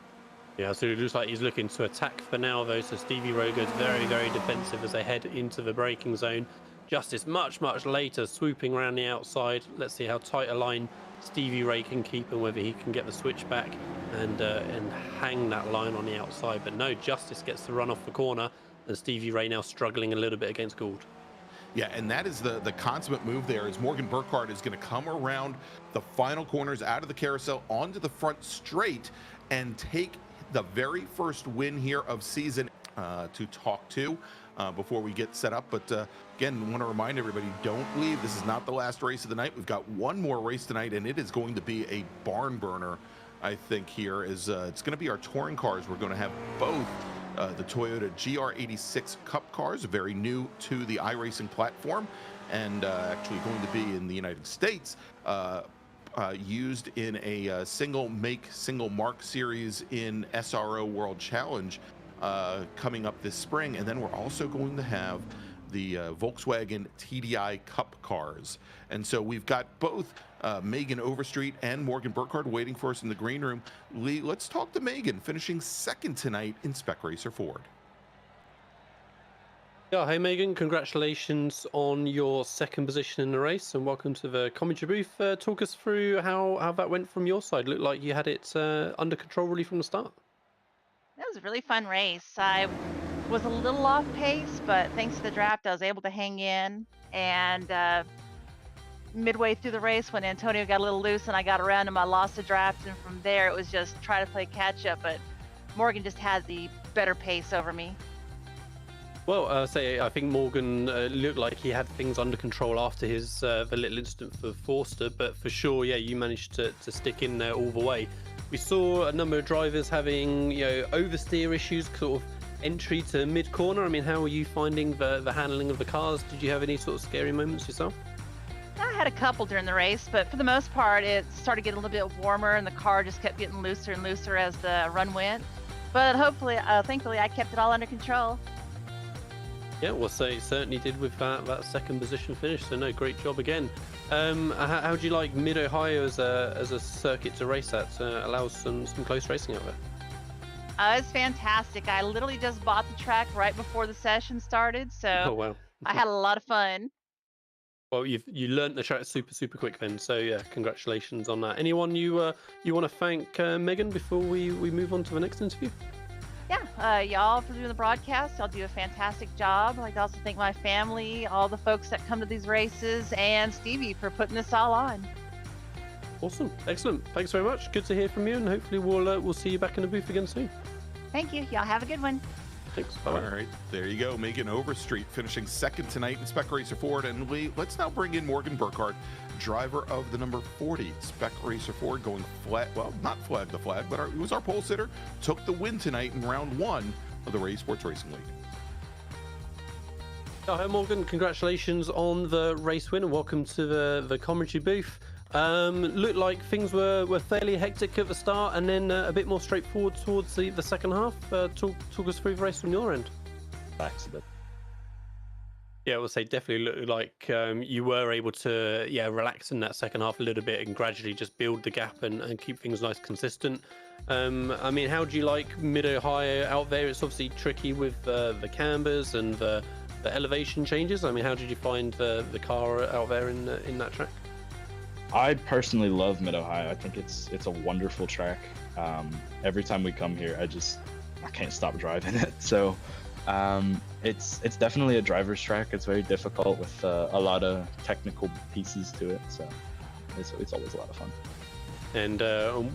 Yeah, so it looks like he's looking to attack for now, though. So Stevie Ray goes very, very defensive as they head into the braking zone. Justice much, much later, swooping around the outside. Let's see how tight a line Stevie Ray can keep and whether he can get the switch back and hang that line on the outside. But no, Justice gets the run off the corner, and Stevie Ray now struggling a little bit against Gould. Yeah, and that is the consummate move there, is Morgan Burkhardt is going to come around the final corners out of the carousel onto the front straight and take the very first win here of season to talk to before we get set up. But again, want to remind everybody, don't leave. This is not the last race of the night. We've got one more race tonight, and it is going to be a barn burner, I think, here. It's going to be our touring cars. We're going to have both the Toyota GR86 Cup cars, very new to the iRacing platform, and actually going to be in the United States, used in a single make, single mark series in SRO World Challenge coming up this spring. And then we're also going to have the Volkswagen TDI Cup cars. And so we've got both Megan Overstreet and Morgan Burkhardt waiting for us in the green room. Lee, let's talk to Megan, finishing second tonight in Spec Racer Ford. Yeah, hey Megan, congratulations on your second position in the race, and welcome to the commentary booth. Talk us through how that went from your side. Looked like you had it under control really from the start. That was a really fun race. I was a little off pace, but thanks to the draft, I was able to hang in. And midway through the race, when Antonio got a little loose and I got around him, I lost the draft. And from there, it was just try to play catch up. But Morgan just had the better pace over me. Well, I think Morgan looked like he had things under control after his the little incident for Forster, but for sure, yeah, you managed to stick in there all the way. We saw a number of drivers having, oversteer issues, sort of entry to mid corner. I mean, how were you finding the handling of the cars? Did you have any sort of scary moments yourself? I had a couple during the race, but for the most part, it started getting a little bit warmer and the car just kept getting looser and looser as the run went. But thankfully, I kept it all under control. Yeah, well, so you certainly did with that second position finish. So no, great job again. How do you like Mid Ohio as a circuit to race at? Allows some close racing out there. It's fantastic. I literally just bought the track right before the session started, so Oh wow. I had a lot of fun. Well, you learnt the track super quick then. So yeah, congratulations on that. Anyone you want to thank Megan before we move on to the next interview? Yeah, y'all for doing the broadcast. Y'all do a fantastic job. I'd like to also thank my family, all the folks that come to these races, and Stevie for putting this all on. Awesome, excellent. Thanks very much. Good to hear from you, and hopefully we'll see you back in the booth again soon. Thank you. Y'all have a good one. Thanks. All Bye. right, there you go. Megan Overstreet finishing second tonight in Spec Racer Ford. And Lee, let's now bring in Morgan Burkhardt, driver of the number 40 Spec Racer Ford, going flat, well, not flag the flag, but he was our pole sitter, took the win tonight in round one of the Esports Racing League. Hi Morgan, congratulations on the race win and welcome to the commentary booth. Looked like things were fairly hectic at the start and then a bit more straightforward towards the second half. Talk us through the race from your end. Accident. Yeah, I would say definitely looked like you were able to relax in that second half a little bit and gradually just build the gap and keep things nice consistent. I mean, how do you like Mid Ohio out there? It's obviously tricky with the cambers and the elevation changes. I mean, how did you find the car out there in that track? I personally love Mid Ohio. I think it's a wonderful track. Every time we come here, I can't stop driving it. So it's definitely a driver's track. It's very difficult with a lot of technical pieces to it. So it's always a lot of fun. And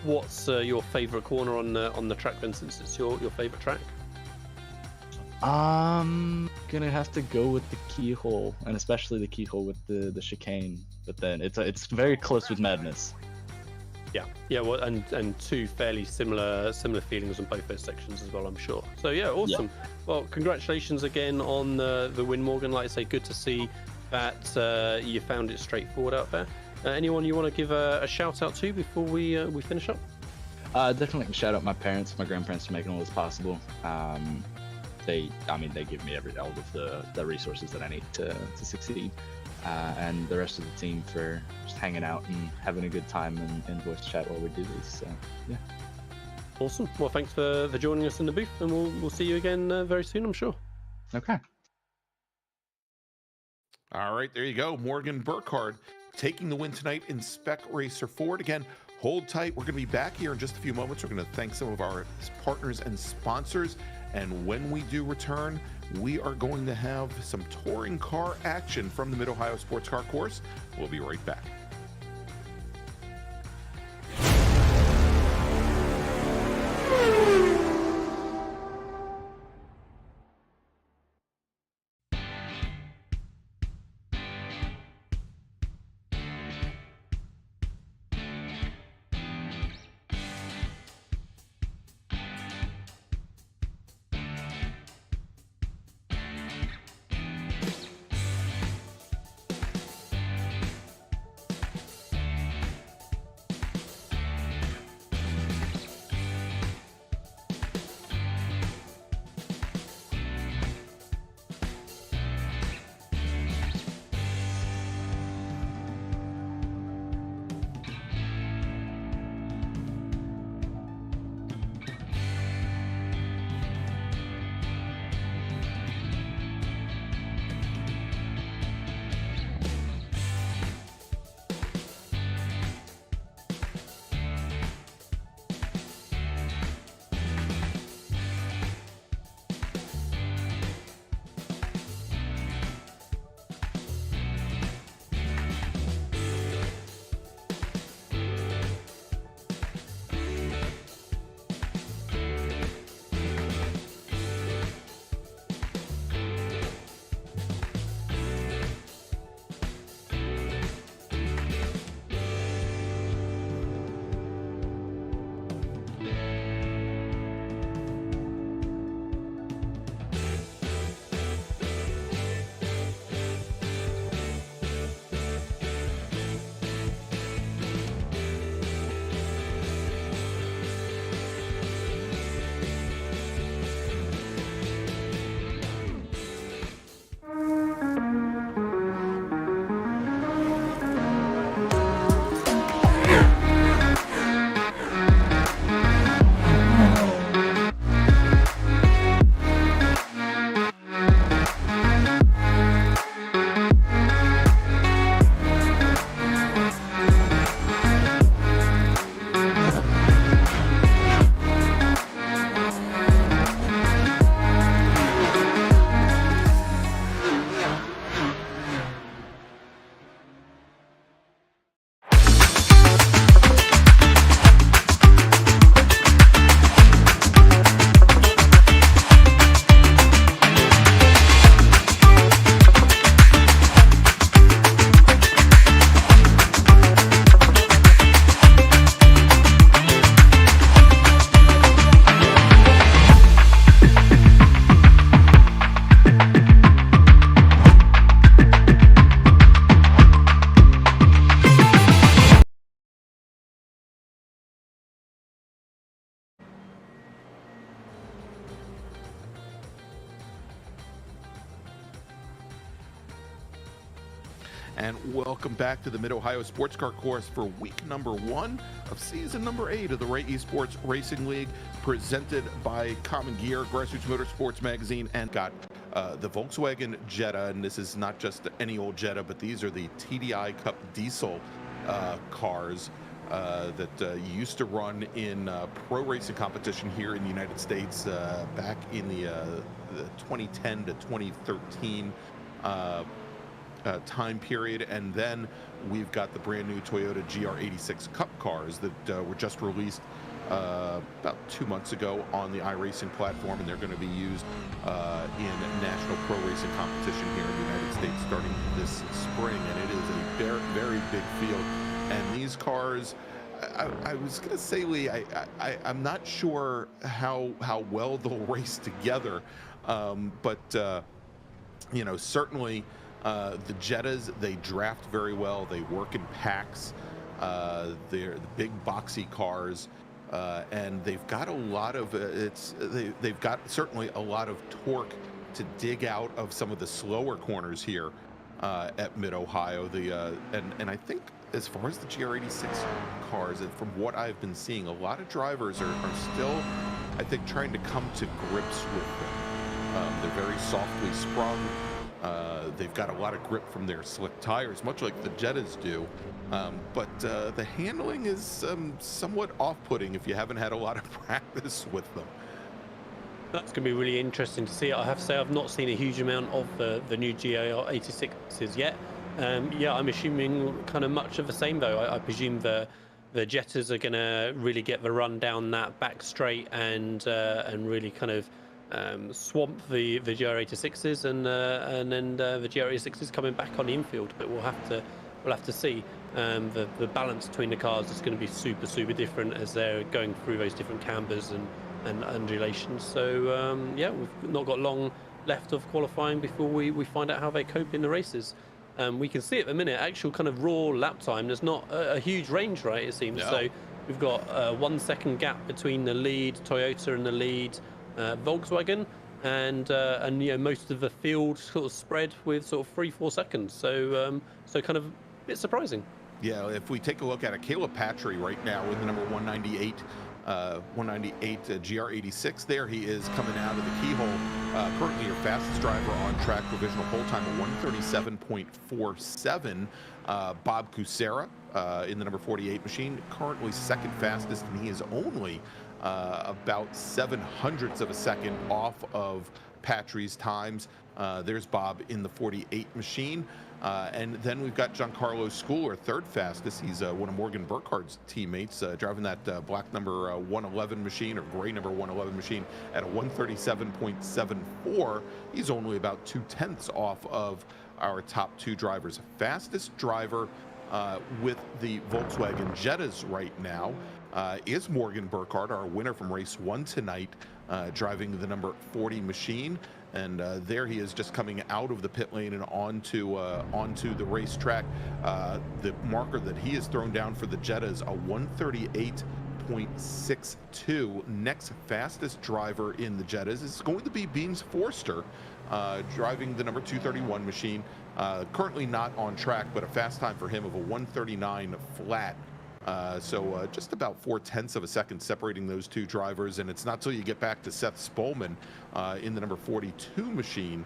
what's your favorite corner on the track then, since it's your favorite track? Gonna have to go with the keyhole, and especially the keyhole with the chicane. But then it's very close with Madness. Yeah. Well, and two fairly similar feelings on both those sections as well, I'm sure. So yeah, awesome. Yeah. Well, congratulations again on the win, Morgan. Like I say, good to see that you found it straightforward out there. Anyone you want to give a shout out to before we finish up? Definitely like to shout out my parents, my grandparents for making all this possible. They give me all of the resources that I need to succeed, and the rest of the team for just hanging out and having a good time and voice chat while we do this. So yeah. Awesome. Well, thanks for joining us in the booth, and we'll see you again very soon, I'm sure. Okay. All right, there you go. Morgan Burkhardt taking the win tonight in Spec Racer Ford. Again, hold tight. We're going to be back here in just a few moments. We're going to thank some of our partners and sponsors. And when we do return, we are going to have some touring car action from the Mid-Ohio Sports Car Course. We'll be right back. And welcome back to the Mid-Ohio Sports Car Course for week number 1 of season number 8 of the Ray Esports Racing League, presented by Common Gear, Grassroots Motorsports Magazine, and got the Volkswagen Jetta. And this is not just any old Jetta, but these are the TDI Cup diesel cars that used to run in pro racing competition here in the United States back in the 2010 to 2013 time period. And then we've got the brand new Toyota GR86 Cup cars that were just released about 2 months ago on the iRacing platform, and they're going to be used in national pro racing competition here in the United States starting this spring. And it is a very, very big field. And these cars, I was going to say, Lee, I'm not sure how well they'll race together, but you know, certainly the Jettas, they draft very well. They work in packs. They're the big boxy cars, and they've got a lot of they've got certainly a lot of torque to dig out of some of the slower corners here at Mid-Ohio. And I think as far as the GR86 cars, and from what I've been seeing, a lot of drivers are still, I think, trying to come to grips with them. They're very softly sprung. They've got a lot of grip from their slick tires, much like the Jettas do. But the handling is somewhat off-putting if you haven't had a lot of practice with them. That's going to be really interesting to see. I have to say I've not seen a huge amount of the new GR86s yet. Yeah, I'm assuming kind of much of the same though. I presume the Jettas are going to really get the run down that back straight and really kind of swamp the GR86s and then the GR86s coming back on the infield. But we'll have to see. The balance between the cars is going to be super different as they're going through those different cambers and undulations. So yeah, we've not got long left of qualifying before we find out how they cope in the races. We can see at the minute actual kind of raw lap time. There's not a huge range, right? It seems. No. So we've got a 1 second gap between the lead Toyota and the lead Volkswagen, and you know, most of the field sort of spread with sort of 3-4 seconds. So so kind of a bit surprising. Yeah, if we take a look at it, Caleb Patry right now with the number 198 GR86 there. He is coming out of the keyhole. Currently your fastest driver on track, provisional pole time of 137.47. Bob Kucera in the number 48 machine, currently second fastest, and he is only about 0.07 of a second off of Patry's times. There's Bob in the 48 machine. And then we've got Giancarlo Schooler, third fastest. He's one of Morgan Burkhardt's teammates, driving that black number 111 machine, or gray number 111 machine, at a 137.74. He's only about 0.2 off of our top two drivers. Fastest driver with the Volkswagen Jettas right now is Morgan Burkhardt, our winner from race 1 tonight, driving the number 40 machine. And there he is, just coming out of the pit lane and onto the racetrack. The marker that he has thrown down for the Jettas, a 138.62. Next fastest driver in the Jettas is going to be Beams Forster, driving the number 231 machine. Currently not on track, but a fast time for him of a 139 flat. So just about 0.4 of a second separating those two drivers, and it's not till you get back to Seth Spolman in the number 42 machine.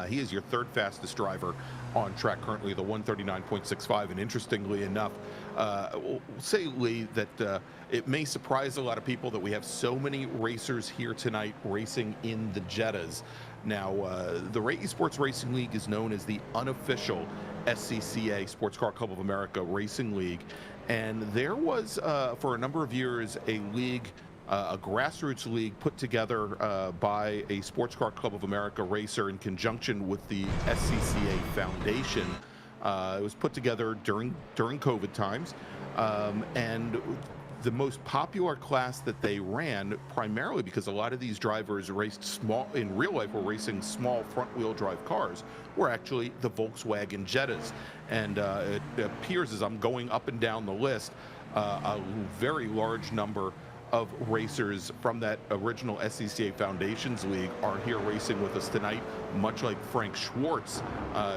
He is your third fastest driver on track, currently the 139.65. And interestingly enough, we'll say, Lee, that it may surprise a lot of people that we have so many racers here tonight racing in the Jettas. Now, the Esports Racing League is known as the unofficial SCCA, Sports Car Club of America Racing League. And there was, for a number of years, a league, a grassroots league put together by a Sports Car Club of America racer in conjunction with the SCCA Foundation. It was put together during COVID times, and the most popular class that they ran, primarily because a lot of these drivers raced small, in real life were racing small front-wheel drive cars, were actually the Volkswagen Jettas. And it appears, as I'm going up and down the list, a very large number of racers from that original SCCA Foundations League are here racing with us tonight, much like Frank Schwartz,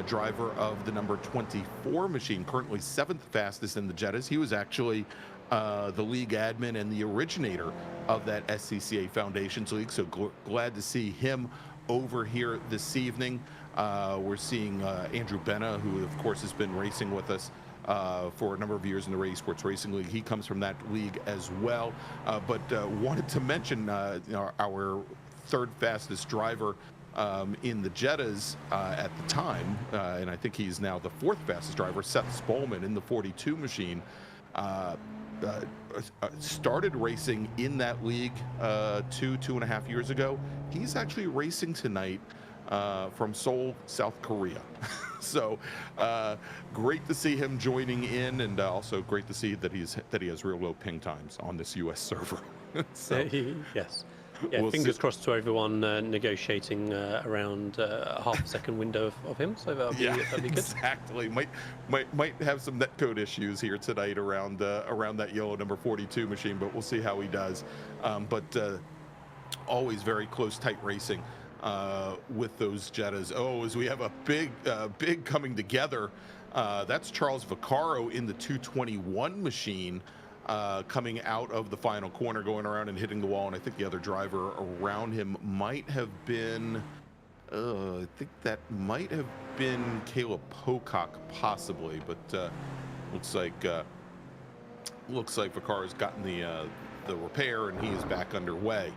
driver of the number 24 machine, currently 7th fastest in the Jettas. He was actually the league admin and the originator of that SCCA Foundations League, so glad to see him over here this evening. We're seeing Andrew Benna, who of course has been racing with us for a number of years in the Esports Racing League. He comes from that league as well. But wanted to mention our third fastest driver in the Jettas at the time, and I think he's now the fourth fastest driver, Seth Spolman in the 42 machine. Started racing in that league 2.5 years ago. He's actually racing tonight from Seoul, South Korea. So great to see him joining in, and also great to see that he has real low ping times on this US server. So, yes. Yeah, we'll fingers see. crossed to everyone negotiating around a half-second window of him. So that'll be good. Exactly. Might have some netcode issues here tonight around that yellow number 42 machine, but we'll see how he does. But always very close, tight racing with those Jettas. Oh, as we have a big coming together. That's Charles Vaccaro in the 221 machine, coming out of the final corner, going around and hitting the wall. And I think the other driver around him might have been, I think that might have been Caleb Pocock, possibly. But looks like Vaccaro's gotten the repair, and he is back underway.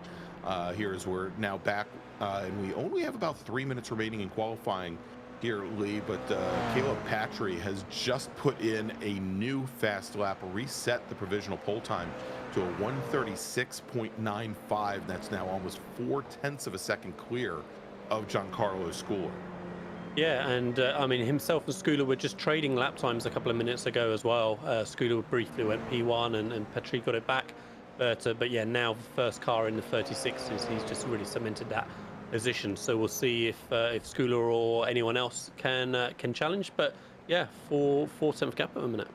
Here as we're now back, and we only have about 3 minutes remaining in qualifying here, Lee, but Caleb Patry has just put in a new fast lap, reset the provisional pole time to a 136.95. That's now almost 0.4 of a second clear of Giancarlo Schooler. Yeah, and I mean, himself and Schooler were just trading lap times a couple of minutes ago as well. Schooler briefly went P1 and Patry got it back. But yeah, now the first car in the 36s, he's just really cemented that position. So we'll see if Schooler or anyone else can challenge. But yeah, 4/10 gap at a minute.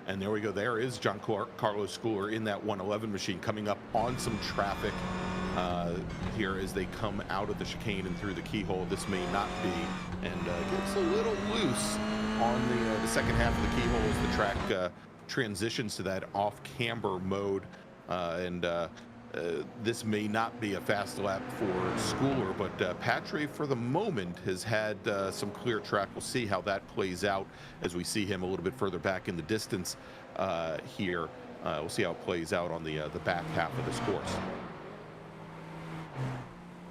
And there we go. There is Giancarlo Schooler in that 111 machine, coming up on some traffic here as they come out of the chicane and through the keyhole. This may not be, and gets a little loose on the second half of the keyhole as the track transitions to that off camber mode. This may not be a fast lap for Schooler, but Patry for the moment has had some clear track. We'll see how that plays out as we see him a little bit further back in the distance here. We'll see how it plays out on the back half of this course.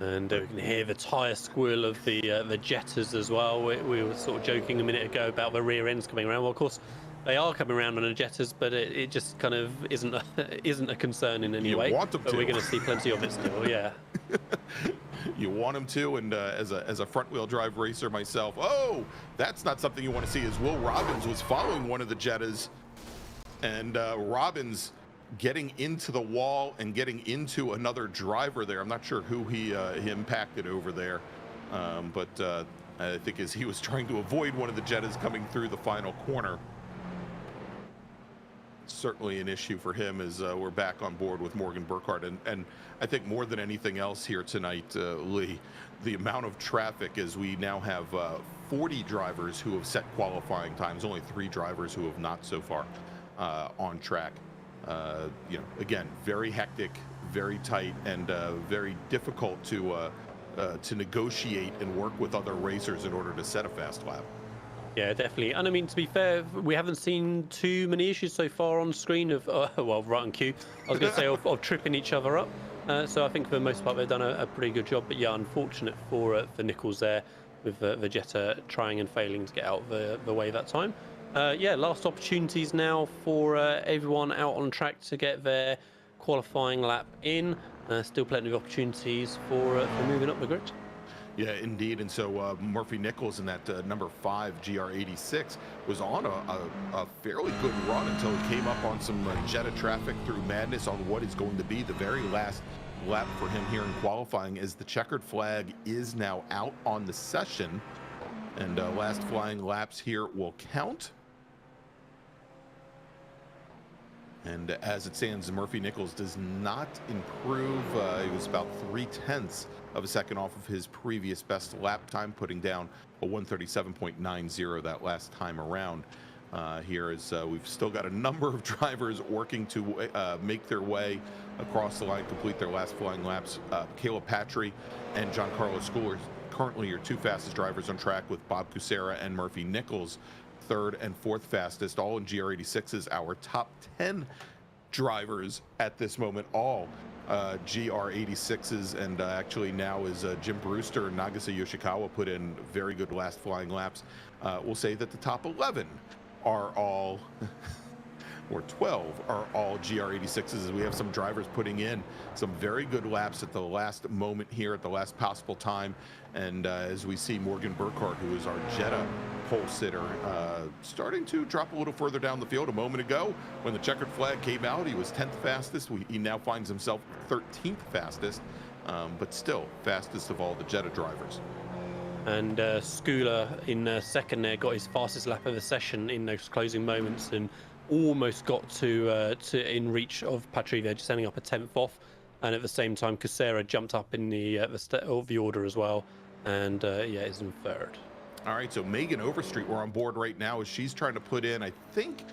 And we can hear the tyre squeal of the Jettas as well. We were sort of joking a minute ago about the rear ends coming around. Well, of course, they are coming around on the Jettas, but it just kind of isn't a concern in any way. Want them but to. We're going to see plenty of it still, yeah. You want them to, and as a front-wheel drive racer myself, oh, that's not something you want to see. As Will Robbins was following one of the Jettas, and Robbins getting into the wall and getting into another driver there. I'm not sure who he impacted over there, but I think as he was trying to avoid one of the Jettas coming through the final corner. Certainly an issue for him as we're back on board with Morgan Burkhardt. And I think more than anything else here tonight, Lee, the amount of traffic, as we now have 40 drivers who have set qualifying times, only 3 drivers who have not so far on track. You know, again, very hectic, very tight, and very difficult to negotiate and work with other racers in order to set a fast lap. Yeah, definitely. And I mean, to be fair, we haven't seen too many issues so far on screen of, well, right on cue, I was going to say, of tripping each other up. So I think for the most part, they've done a pretty good job. But yeah, unfortunate for Nichols there with the Jetta trying and failing to get out the way that time. Yeah, last opportunities now for everyone out on track to get their qualifying lap in. Still plenty of opportunities for moving up the grid. Yeah, indeed. And so Murphy Nichols in that number 5 GR86 was on a fairly good run until he came up on some Jetta traffic through madness on what is going to be the very last lap for him here in qualifying, as the checkered flag is now out on the session. And last flying laps here will count. And as it stands, Murphy Nichols does not improve. He was about 0.3 of a second off of his previous best lap time, putting down a 137.90 that last time around. Here is we've still got a number of drivers working to make their way across the line, complete their last flying laps. Caleb Patry and Giancarlo Schooler currently your 2 fastest drivers on track, with Bob Kucera and Murphy Nichols 3rd and 4th fastest, all in GR86s. Our top 10 drivers at this moment, all GR86s, and actually now is Jim Brewster and Nagase Yoshikawa put in very good last flying laps. We'll say that the top 11 are all or 12 are all GR86s, as we have some drivers putting in some very good laps at the last moment here, at the last possible time. And as we see Morgan Burkhardt, who is our Jetta pole sitter, starting to drop a little further down the field. A moment ago, when the checkered flag came out, he was 10th fastest. He now finds himself 13th fastest, but still fastest of all the Jetta drivers. And Schooler in second there got his fastest lap of the session in those closing moments, and almost got to in reach of Patry there, just ending up a 10th off. and at the same time, Kucera jumped up in the order as well, and is in third. All right, so Megan Overstreet, we're on board right now as she's trying to put in, I think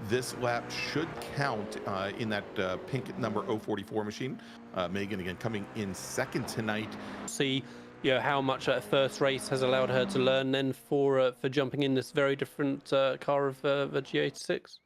this lap should count in that pink number 044 machine. Megan, again, coming in second tonight. See, how much that first race has allowed her to learn then for jumping in this very different car of the G86.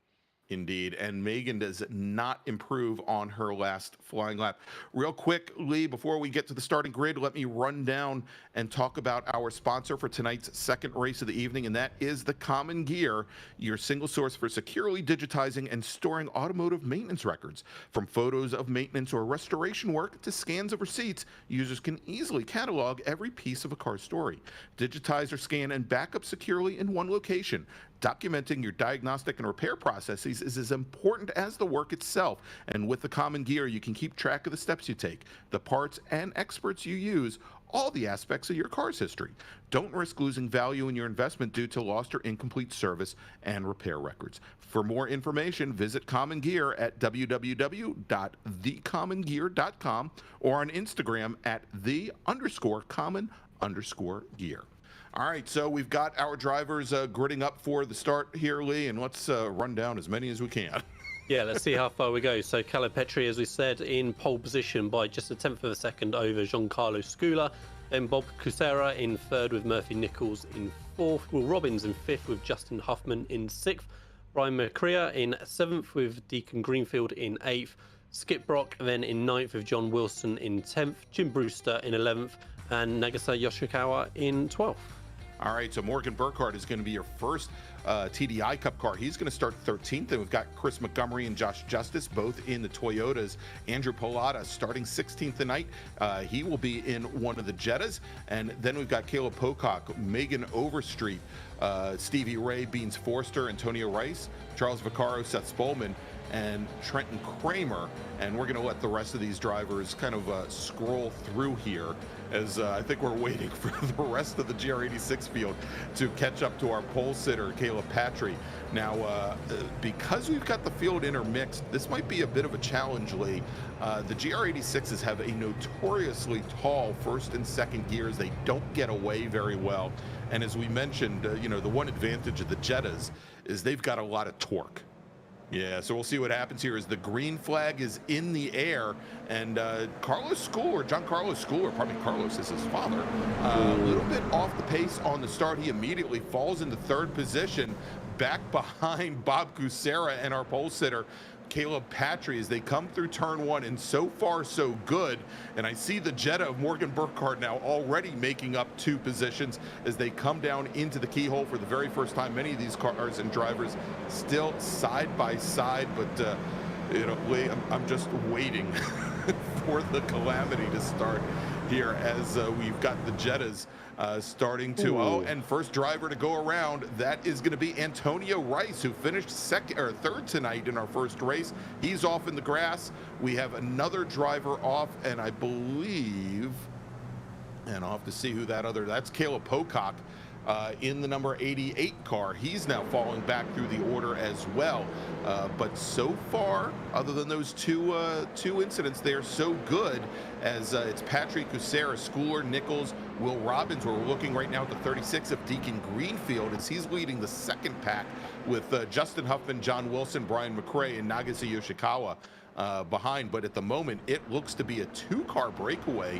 Indeed, and Megan does not improve on her last flying lap. Real quick, Lee, before we get to the starting grid, let me run down and talk about our sponsor for tonight's second race of the evening, and that is the Common Gear, your single source for securely digitizing and storing automotive maintenance records. From photos of maintenance or restoration work to scans of receipts, users can easily catalog every piece of a car's story. Digitize or scan and backup securely in one location. Documenting your diagnostic and repair processes is as important as the work itself. And with the Common Gear, you can keep track of the steps you take, the parts and experts you use, all the aspects of your car's history. Don't risk losing value in your investment due to lost or incomplete service and repair records. For more information, visit Common Gear at www.thecommongear.com or on Instagram at _common_gear. All right, so we've got our drivers gridding up for the start here, Lee, and let's run down as many as we can. Yeah, let's see how far we go. So Caleb Petrie, as we said, in pole position by just a tenth of a second over Giancarlo Scula. Then Bob Kucera in third with Murphy Nichols in fourth. Will Robbins in fifth with Justin Huffman in sixth. Brian McCrea in seventh with Deacon Greenfield in eighth. Skip Brock then in ninth with John Wilson in 10th. Jim Brewster in 11th. And Nagasa Yoshikawa in 12th. All right, so Morgan Burkhardt is going to be your first TDI Cup car. He's going to start 13th, and we've got Chris Montgomery and Josh Justice both in the Toyotas. Andrew Polata starting 16th tonight. He will be in one of the Jettas. And then we've got Caleb Pocock, Megan Overstreet, Stevie Ray, Beans Forster, Antonio Rice, Charles Vaccaro, Seth Spolman, and Trenton Kramer. And we're going to let the rest of these drivers kind of scroll through here, as I think we're waiting for the rest of the GR86 field to catch up to our pole sitter, Caleb Patry. Now, because we've got the field intermixed, this might be a bit of a challenge, Lee. The GR86s have a notoriously tall first and second gears. They don't get away very well. And as we mentioned, the one advantage of the Jettas is they've got a lot of torque. Yeah, so we'll see what happens here as the green flag is in the air, and Carlos Schooler, John Carlos Schooler, pardon me, Carlos is his father, a little bit off the pace on the start. He immediately falls into third position, back behind Bob Kucera and our pole sitter, Caleb Patry, as they come through turn one, and so far so good. And I see the Jetta of Morgan Burkhardt now already making up 2 positions as they come down into the keyhole for the very first time. Many of these cars and drivers still side by side, but Lee, I'm just waiting for the calamity to start here as we've got the Jettas starting to and first driver to go around, that is going to be Antonio Rice, who finished third tonight in our first race. He's off in the grass. We have another driver off, and I believe, and I'll have to see who that's Caleb Pocock in the number 88 car. He's now falling back through the order as well. But so far, other than those two incidents, they're so good, as it's Patrick Kucera, Schooler, Nichols, Will Robbins. We're looking right now at the 36 of Deacon Greenfield, as he's leading the second pack with Justin Huffman, John Wilson, Brian McCrea, and Nagasa Yoshikawa behind. But at the moment, it looks to be a 2-car breakaway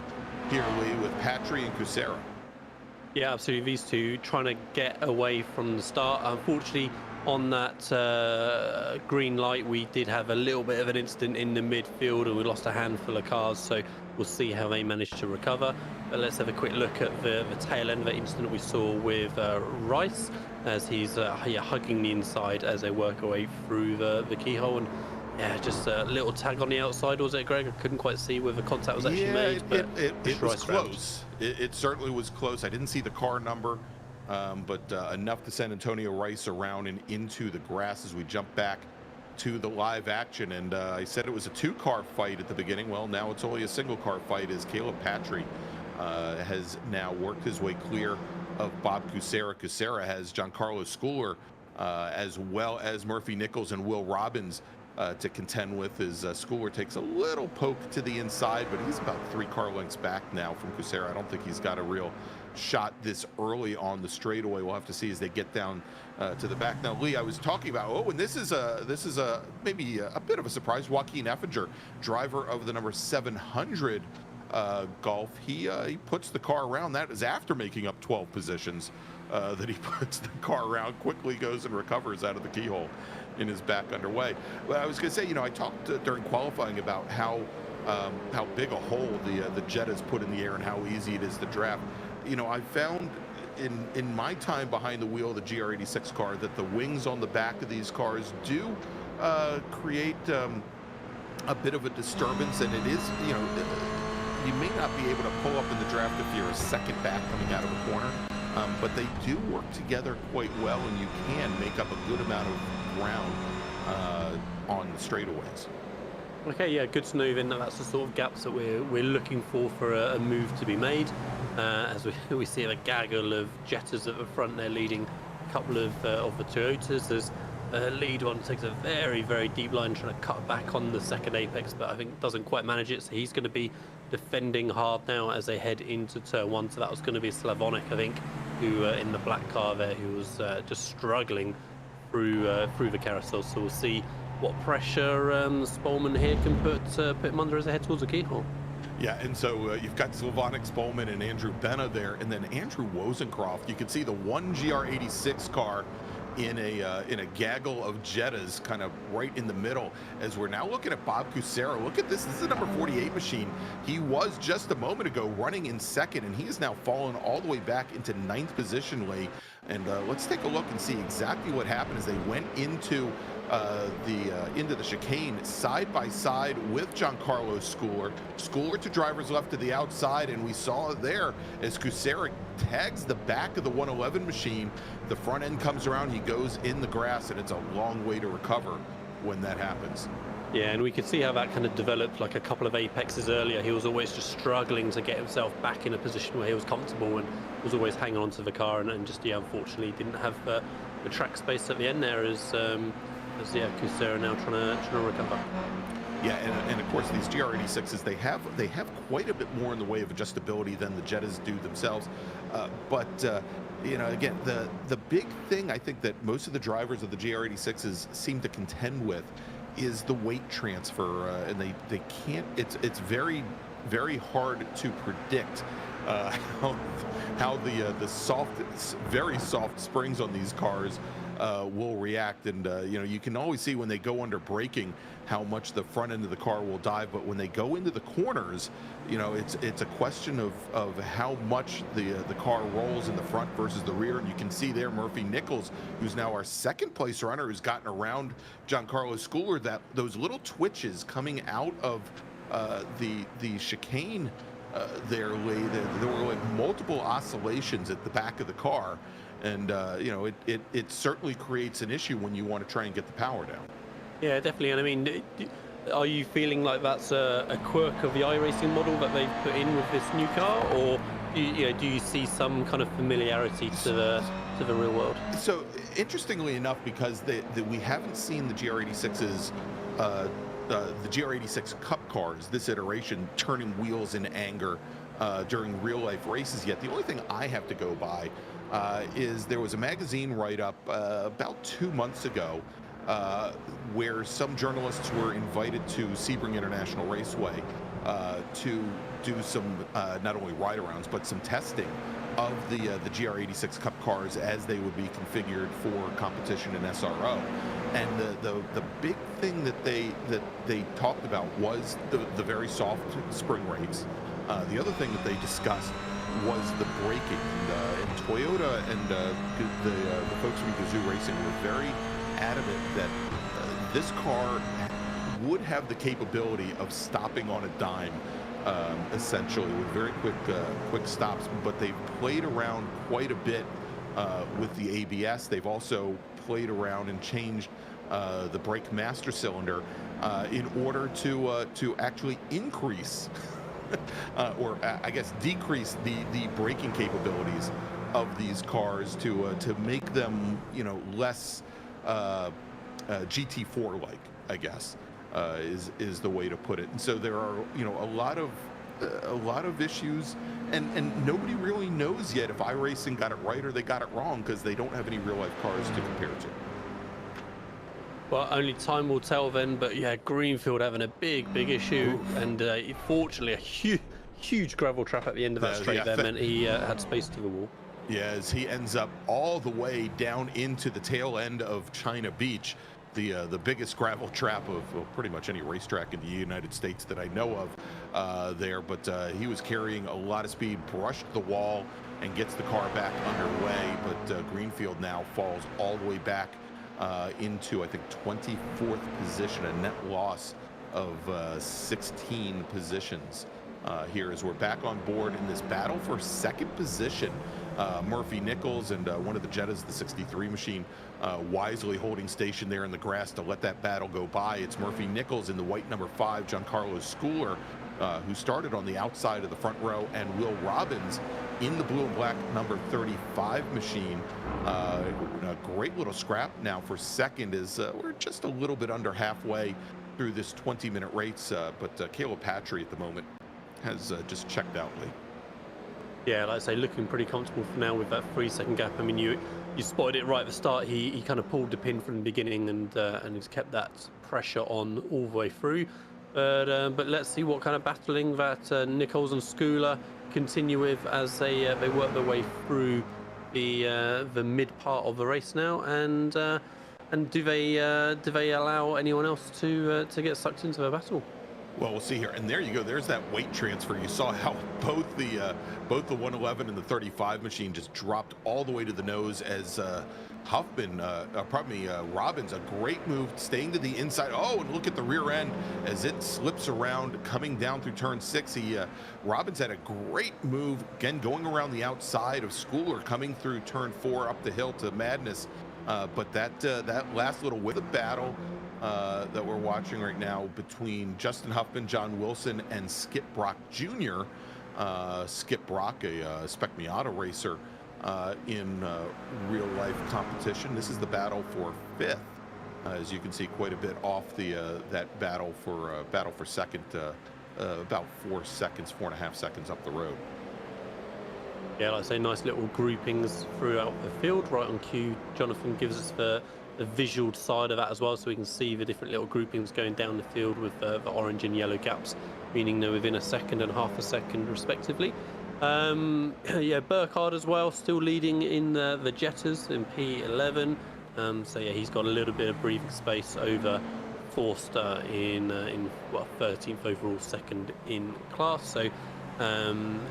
here, Lee, with Patry and Kucera. Yeah, absolutely. These two trying to get away from the start. Unfortunately, on that green light, we did have a little bit of an incident in the midfield, and we lost a handful of cars. So we'll see how they manage to recover. But let's have a quick look at the tail end of the incident we saw with Rice, as he's hugging the inside as they work away through the keyhole. And yeah, just a little tag on the outside, was it, Greg? I couldn't quite see where the contact was actually made. But it was close. It certainly was close. I didn't see the car number, but enough to send Antonio Rice around and into the grass as we jump back to the live action. And I said it was a 2-car fight at the beginning. Well, now it's only a 1-car fight, as Caleb Patry has now worked his way clear of Bob Kucera. Kucera has Giancarlo Schooler, as well as Murphy Nichols and Will Robbins to contend with. His Schooler takes a little poke to the inside, but he's about 3 car lengths back now from Kucera. I don't think he's got a real shot this early on the straightaway. We'll have to see as they get down to the back. Now, Lee, I was talking about, and this is maybe a bit of a surprise. Joaquin Effinger, driver of the number 700 Golf, he puts the car around. That is after making up 12 positions that he puts the car around, quickly goes and recovers out of the keyhole in his back underway. But I was going to say, I talked during qualifying about how big a hole the Jetta's put in the air and how easy it is to draft. I found in my time behind the wheel of the GR86 car that the wings on the back of these cars do create a bit of a disturbance, and it is, you may not be able to pull up in the draft if you're a second back coming out of a corner, but they do work together quite well, and you can make up a good amount of ground on the straightaways. Okay, yeah, good to know then that that's the sort of gaps that we're looking for a move to be made. As we see a gaggle of Jettas at the front there leading a couple of the Toyotas. There's lead one takes a very, very deep line trying to cut back on the second apex, but I think doesn't quite manage it, so he's going to be defending hard now as they head into turn 1. So that was going to be Slavonic, I think, who in the black car there, who was just struggling through the carousel. So we'll see what pressure Spolman here can put him under as they head towards the keyhole. Yeah, and so you've got Slavonic, Spolman, and Andrew Benna there, and then Andrew Wozencroft. You can see the one GR86 car in a gaggle of Jettas kind of right in the middle, as we're now looking at Bob Kucera. Look at this. This is a number 48 machine. He was just a moment ago running in second, and he has now fallen all the way back into 9th position, Lee. And let's take a look and see exactly what happened as they went into the chicane side by side with Giancarlo Schooler. Schooler to drivers left to the outside, and we saw there as Kucera tags the back of the 111 machine. The front end comes around, he goes in the grass, and it's a long way to recover when that happens. Yeah, and we could see how that kind of developed like a couple of apexes earlier. He was always just struggling to get himself back in a position where he was comfortable and was always hanging on to the car, and just, unfortunately didn't have the track space at the end there as Kucera now trying to recover. Yeah, and of course these GR86s, they have quite a bit more in the way of adjustability than the Jettas do themselves. But again, the big thing I think that most of the drivers of the GR86s seem to contend with is the weight transfer, and they can't. It's very, very hard to predict how the very soft springs on these cars will react, and you can always see when they go under braking how much the front end of the car will dive, but when they go into the corners, it's a question of how much the car rolls in the front versus the rear. And you can see there Murphy Nichols, who's now our second place runner, who's gotten around Giancarlo Schooler, that those little twitches coming out of the chicane there were like multiple oscillations at the back of the car. And it certainly creates an issue when you want to try and get the power down. Yeah, definitely. And I mean, are you feeling like that's a quirk of the iRacing model that they've put in with this new car, or do you see some kind of familiarity to the real world? So interestingly enough, because we haven't seen the GR86s, the GR86 Cup cars, this iteration, turning wheels in anger during real life races yet. The only thing I have to go by is there was a magazine write-up about 2 months ago where some journalists were invited to Sebring International Raceway to do some not only ride-arounds but some testing of the GR86 Cup cars as they would be configured for competition in SRO. And the big thing that they talked about was the very soft spring rates. The other thing that they discussed was the braking, and Toyota and the folks from Gazoo Racing were very adamant that this car would have the capability of stopping on a dime, essentially, with very quick stops. But they've played around quite a bit with the ABS. They've also played around and changed the brake master cylinder in order to actually increase or I guess decrease the braking capabilities of these cars to make them less GT4 like, I guess, is the way to put it. And so there are, you know, a lot of issues, and nobody really knows yet if iRacing got it right or they got it wrong, because they don't have any real life cars to compare to. Well, only time will tell then, but yeah, Greenfield having a big issue. Oof. And fortunately a huge gravel trap at the end of that straight there meant he had space to the wall. Yeah, as he ends up all the way down into the tail end of China Beach, the biggest gravel trap of pretty much any racetrack in the United States that I know of there. But he was carrying a lot of speed, brushed the wall, and gets the car back underway. But Greenfield now falls all the way back into, I think, 24th position, a net loss of 16 positions here as we're back on board in this battle for second position. Murphy Nichols and one of the Jettas, the 63 machine, wisely holding station there in the grass to let that battle go by. It's Murphy Nichols in the white number 5, Giancarlo Schooler, who started on the outside of the front row, and Will Robbins in the blue and black number 35 machine. A great little scrap now for second, as we're just a little bit under halfway through this 20-minute race, but Caleb Patry at the moment has just checked out late. Yeah, like I say, looking pretty comfortable for now with that 3-second gap. I mean, you spotted it right at the start. He kind of pulled the pin from the beginning, and he's kept that pressure on all the way through. But let's see what kind of battling that Nichols and Schooler continue with as they work their way through the mid part of the race now, and do they allow anyone else to get sucked into the battle? Well, we'll see here, and there you go. There's that weight transfer. You saw how both the 111 and the 35 machine just dropped all the way to the nose as Robbins, a great move, staying to the inside. Oh, and look at the rear end as it slips around, coming down through turn 6. Robbins had a great move, again, going around the outside of Schooler, coming through turn 4 up the hill to madness. But that last little with a battle that we're watching right now between Justin Huffman, John Wilson, and Skip Brock Jr. Skip Brock, a Spec Miata racer in real life competition. This is the battle for 5th. As you can see, quite a bit off that battle for second, about 4.5 seconds up the road. Yeah, like I say, nice little groupings throughout the field. Right on cue, Jonathan gives us the visual side of that as well, so we can see the different little groupings going down the field with the orange and yellow gaps, meaning they're within a second and half a second respectively. Yeah, Burkhardt as well, still leading in the Jettas in P11. So yeah, he's got a little bit of breathing space over Forster in 13th overall, second in class. So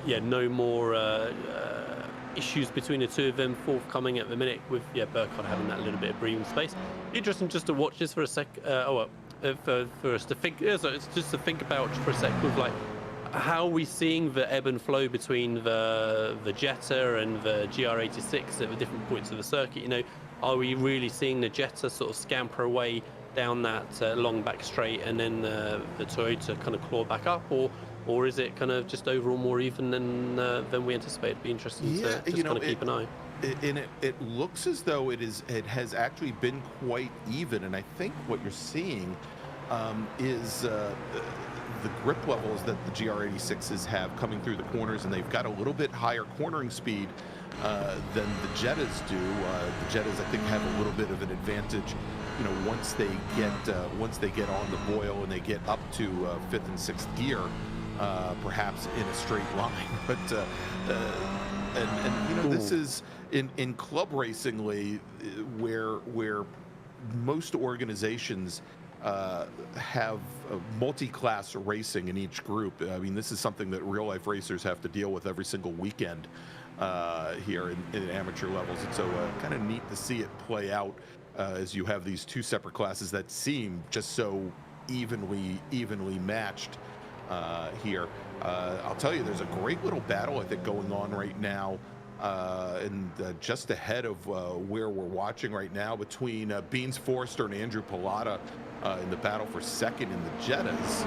yeah, no more issues between the two of them forthcoming at the minute, with Burkhardt having that little bit of breathing space. Interesting just to watch this for a sec. For us to think, so it's just to think about for a sec with like how are we seeing the ebb and flow between the Jetta and the GR86 at the different points of the circuit. You know, are we really seeing the Jetta sort of scamper away down that long back straight, and then the Toyota kind of claw back up, or is it kind of just overall more even than we anticipated? It'd be interesting to just kind of keep an eye. It looks as though it has actually been quite even, and I think what you're seeing is the grip levels that the GR86s have coming through the corners, and they've got a little bit higher cornering speed than the Jettas do. The Jettas, I think, have a little bit of an advantage, you know, once they get on the boil and they get up to 5th and 6th gear, perhaps in a straight line. But and you know, this is in club racing where most organizations have multi-class racing in each group. I mean, this is something that real life racers have to deal with every single weekend here in amateur levels. And so kind of neat to see it play out as you have these two separate classes that seem just so evenly matched here. I'll tell you, there's a great little battle, I think, going on right now, and just ahead of where we're watching right now between Beans Forrester and Andrew Pilata in the battle for second in the Jettas.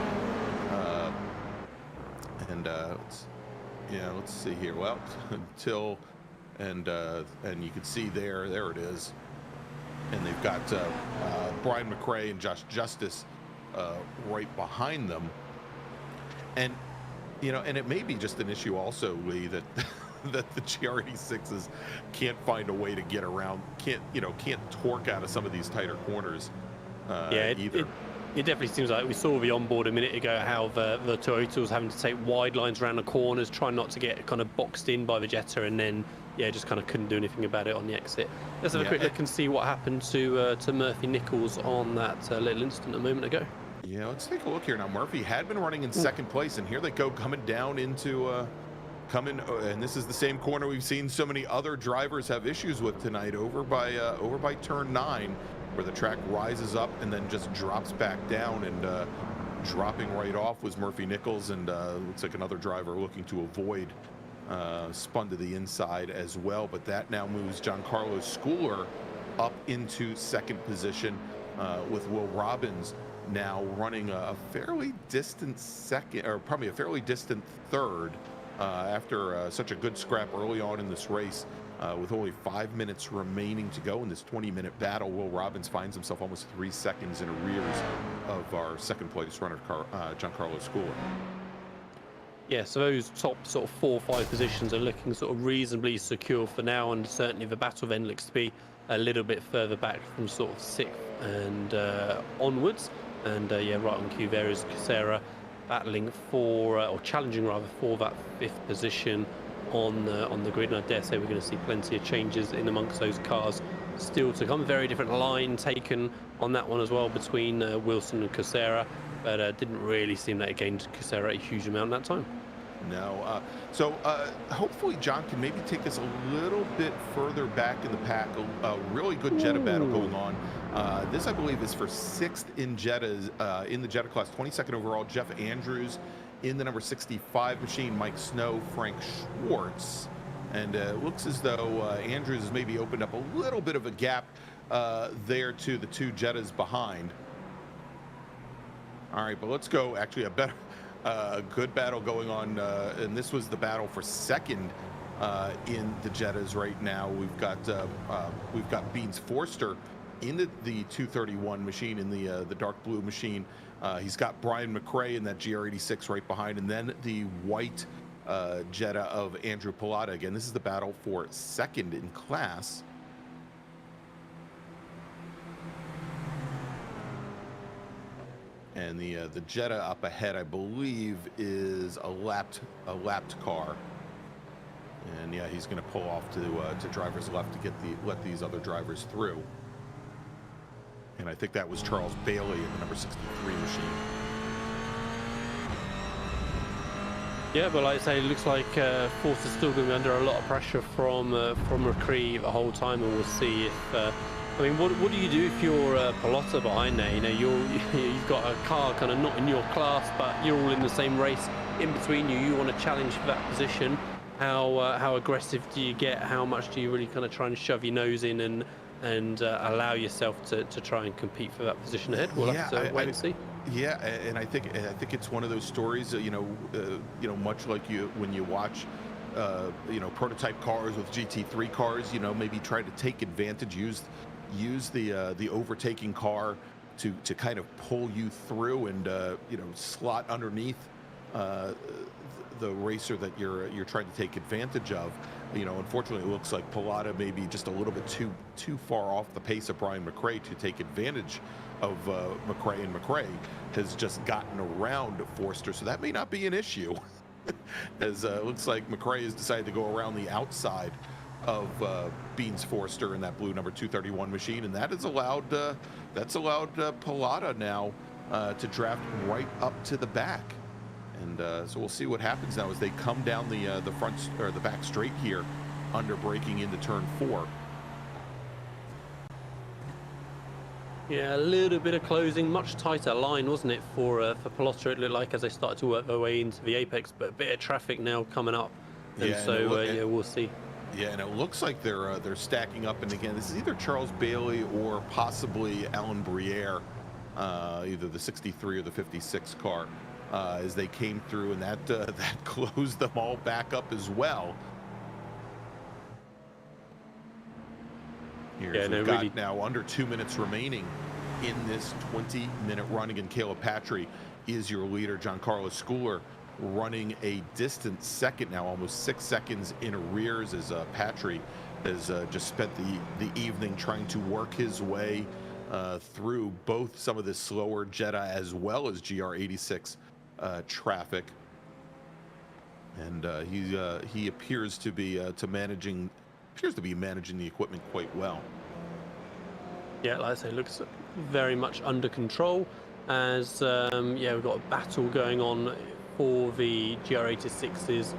Let's see here. Well, and you can see there it is. and they've got Brian McRae and Josh Justice right behind them. And and it may be just an issue also, Lee, that that the GR86s can't find a way to get around, can't torque out of some of these tighter corners either. It definitely seems like we saw the onboard a minute ago how the Toyota was having to take wide lines around the corners, trying not to get kind of boxed in by the Jetta, and then just kind of couldn't do anything about it on the exit. Let's have a quick look and see what happened to Murphy Nichols on that little incident a moment ago. Yeah, let's take a look here now. Murphy had been running in second place, and here they go coming down into and this is the same corner we've seen so many other drivers have issues with tonight, over by turn 9, where the track rises up and then just drops back down, and dropping right off was Murphy Nichols, and looks like another driver looking to avoid spun to the inside as well. But that now moves Giancarlo Schooler up into second position, with Will Robbins now running a fairly distant second, or probably a fairly distant third, after such a good scrap early on in this race. With only 5 minutes remaining to go in this 20-minute battle, Will Robbins finds himself almost 3 seconds in arrears of our second place runner, Giancarlo Schooler. Yeah, so those top sort of 4 or 5 positions are looking sort of reasonably secure for now, and certainly the battle then looks to be a little bit further back from sort of 6th and onwards. And right on cue there is Casera battling for, or challenging rather, for that 5th position on the grid. And I dare say we're going to see plenty of changes in amongst those cars still to come. Very different line taken on that one as well between Wilson and Casera, but didn't really seem that it gained Casera a huge amount that time. No, so hopefully John can maybe take us a little bit further back in the pack. A really good Jetta battle going on. This, I believe, is for 6th in Jettas, in the Jetta class, 22nd overall. Jeff Andrews in the number 65 machine, Mike Snow, Frank Schwartz. And it looks as though Andrews has maybe opened up a little bit of a gap there to the 2 Jettas behind. All right, but let's go. Actually, a good battle going on, and this was the battle for 2nd in the Jettas right now. We've got Beans Forster in the 231 machine, in the dark blue machine. He's got Brian McRae in that GR86 right behind, and then the white Jetta of Andrew Pilata. Again, this is the battle for 2nd in class. And the Jetta up ahead, I believe, is a lapped car. And yeah, he's going to pull off to driver's left to let these other drivers through. And I think that was Charles Bailey in the number 63 machine. Yeah, but like I say, it looks like Force is still going to be under a lot of pressure from McCree the whole time, and we'll see if. I mean, what do you do if you're Pilota behind there? You've got a car kind of not in your class, but you're all in the same race in between you. You want to challenge for that position. How aggressive do you get? How much do you really kind of try and shove your nose in and allow yourself to try and compete for that position ahead? We'll have to wait and see. Yeah, and I think it's one of those stories, much like when you watch, prototype cars with GT3 cars, maybe try to take advantage, use the overtaking car to kind of pull you through and slot underneath the racer that you're trying to take advantage of. Unfortunately, it looks like Pilata may be just a little bit too far off the pace of Brian McRae to take advantage of McRae, and McRae has just gotten around Forster, so that may not be an issue. As it looks like McRae has decided to go around the outside of Beans Forster in that blue number 231 machine, and that has allowed Pilata now to draft right up to the back. And so we'll see what happens now as they come down the front or the back straight here, under braking into turn 4. Yeah, a little bit of closing, much tighter line, wasn't it, for Pilota? It looked like as they started to work their way into the apex, but a bit of traffic now coming up, and we'll see. Yeah, and it looks like they're stacking up, and again, this is either Charles Bailey or possibly Alan Briere, either the 63 or the 56 car, as they came through, and that closed them all back up as well. We've got now under 2 minutes remaining in this 20-minute run. Again, Caleb Patry is your leader. Giancarlo Schooler running a distant second now, almost 6 seconds in arrears, as Patry has just spent the evening trying to work his way through both some of the slower Jetta as well as GR86 traffic, and he appears to be managing the equipment quite well. Yeah, like I say, looks very much under control, as yeah, we've got a battle going on for the GR86s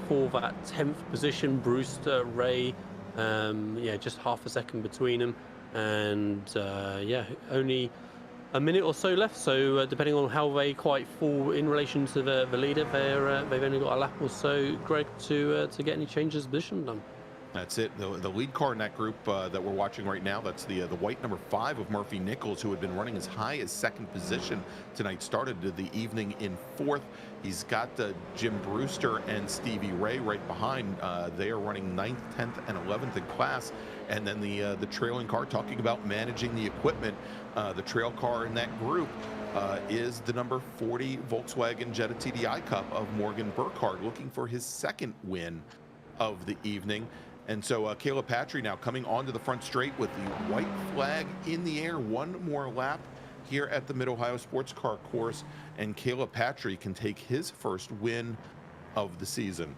for that 10th position. Brewster, Ray, yeah, just half a second between them, and yeah, only a minute or so left. So depending on how they quite fall in relation to the leader, they've only got a lap or so, Greg, to get any changes of position done. That's it. The lead car in that group that we're watching right now, that's the white number 5 of Murphy Nichols, who had been running as high as 2nd position tonight, started the evening in 4th. He's got Jim Brewster and Stevie Ray right behind. They are running 9th, 10th, and 11th in class. And then the trailing car, talking about managing the equipment, the trail car in that group is the number 40 Volkswagen Jetta TDI Cup of Morgan Burkhardt, looking for his 2nd win of the evening. And so Caleb Patry now coming onto the front straight with the white flag in the air. One more lap here at the Mid-Ohio Sports Car Course, and Caleb Patry can take his first win of the season.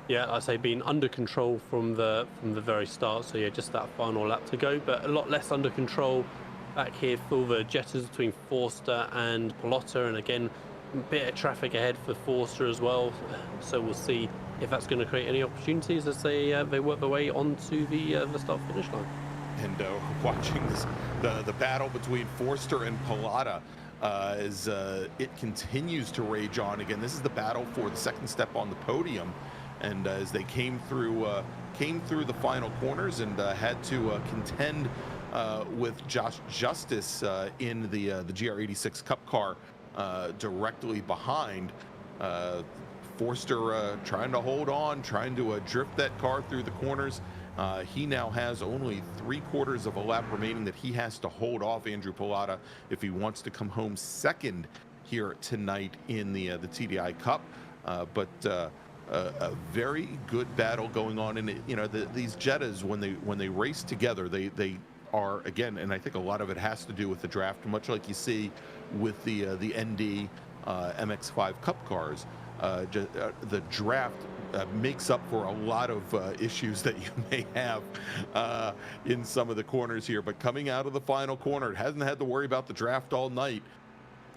Yeah, I say being under control from the very start. So yeah, just that final lap to go, but a lot less under control back here for the Jettas between Forster and Palotta, and again, a bit of traffic ahead for Forster as well. So we'll see if that's going to create any opportunities as they work their way onto the start-finish line. And watching the battle between Forster and Palotta as it continues to rage on. Again, this is the battle for the 2nd step on the podium, and as they came through the final corners and had to contend with Josh Justice in the GR86 Cup car directly behind. Forster trying to hold on, trying to drift that car through the corners. He now has only 3/4 of a lap remaining that he has to hold off Andrew Palotta if he wants to come home 2nd here tonight in the TDI Cup. But a very good battle going on, and you know, these Jettas, when they race together, they are, again, and I think a lot of it has to do with the draft, much like you see with the ND MX5 Cup cars. The draft makes up for a lot of issues that you may have in some of the corners here. But coming out of the final corner, it hasn't had to worry about the draft all night.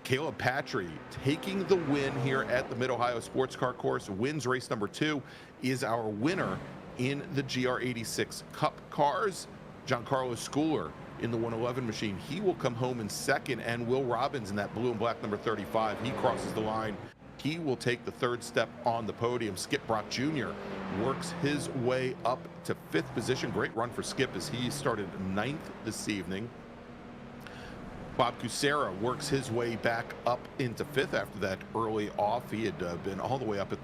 Caleb Patry taking the win here at the Mid-Ohio Sports Car Course, wins race number 2, is our winner in the GR86 Cup cars. Giancarlo Schooler in the 111 machine, he will come home in 2nd, and Will Robbins in that blue and black number 35, he crosses the line. He will take the 3rd step on the podium. Skip Brock Jr. works his way up to 5th position. Great run for Skip as he started 9th this evening. Bob Kucera works his way back up into 5th after that early off. He had been all the way up at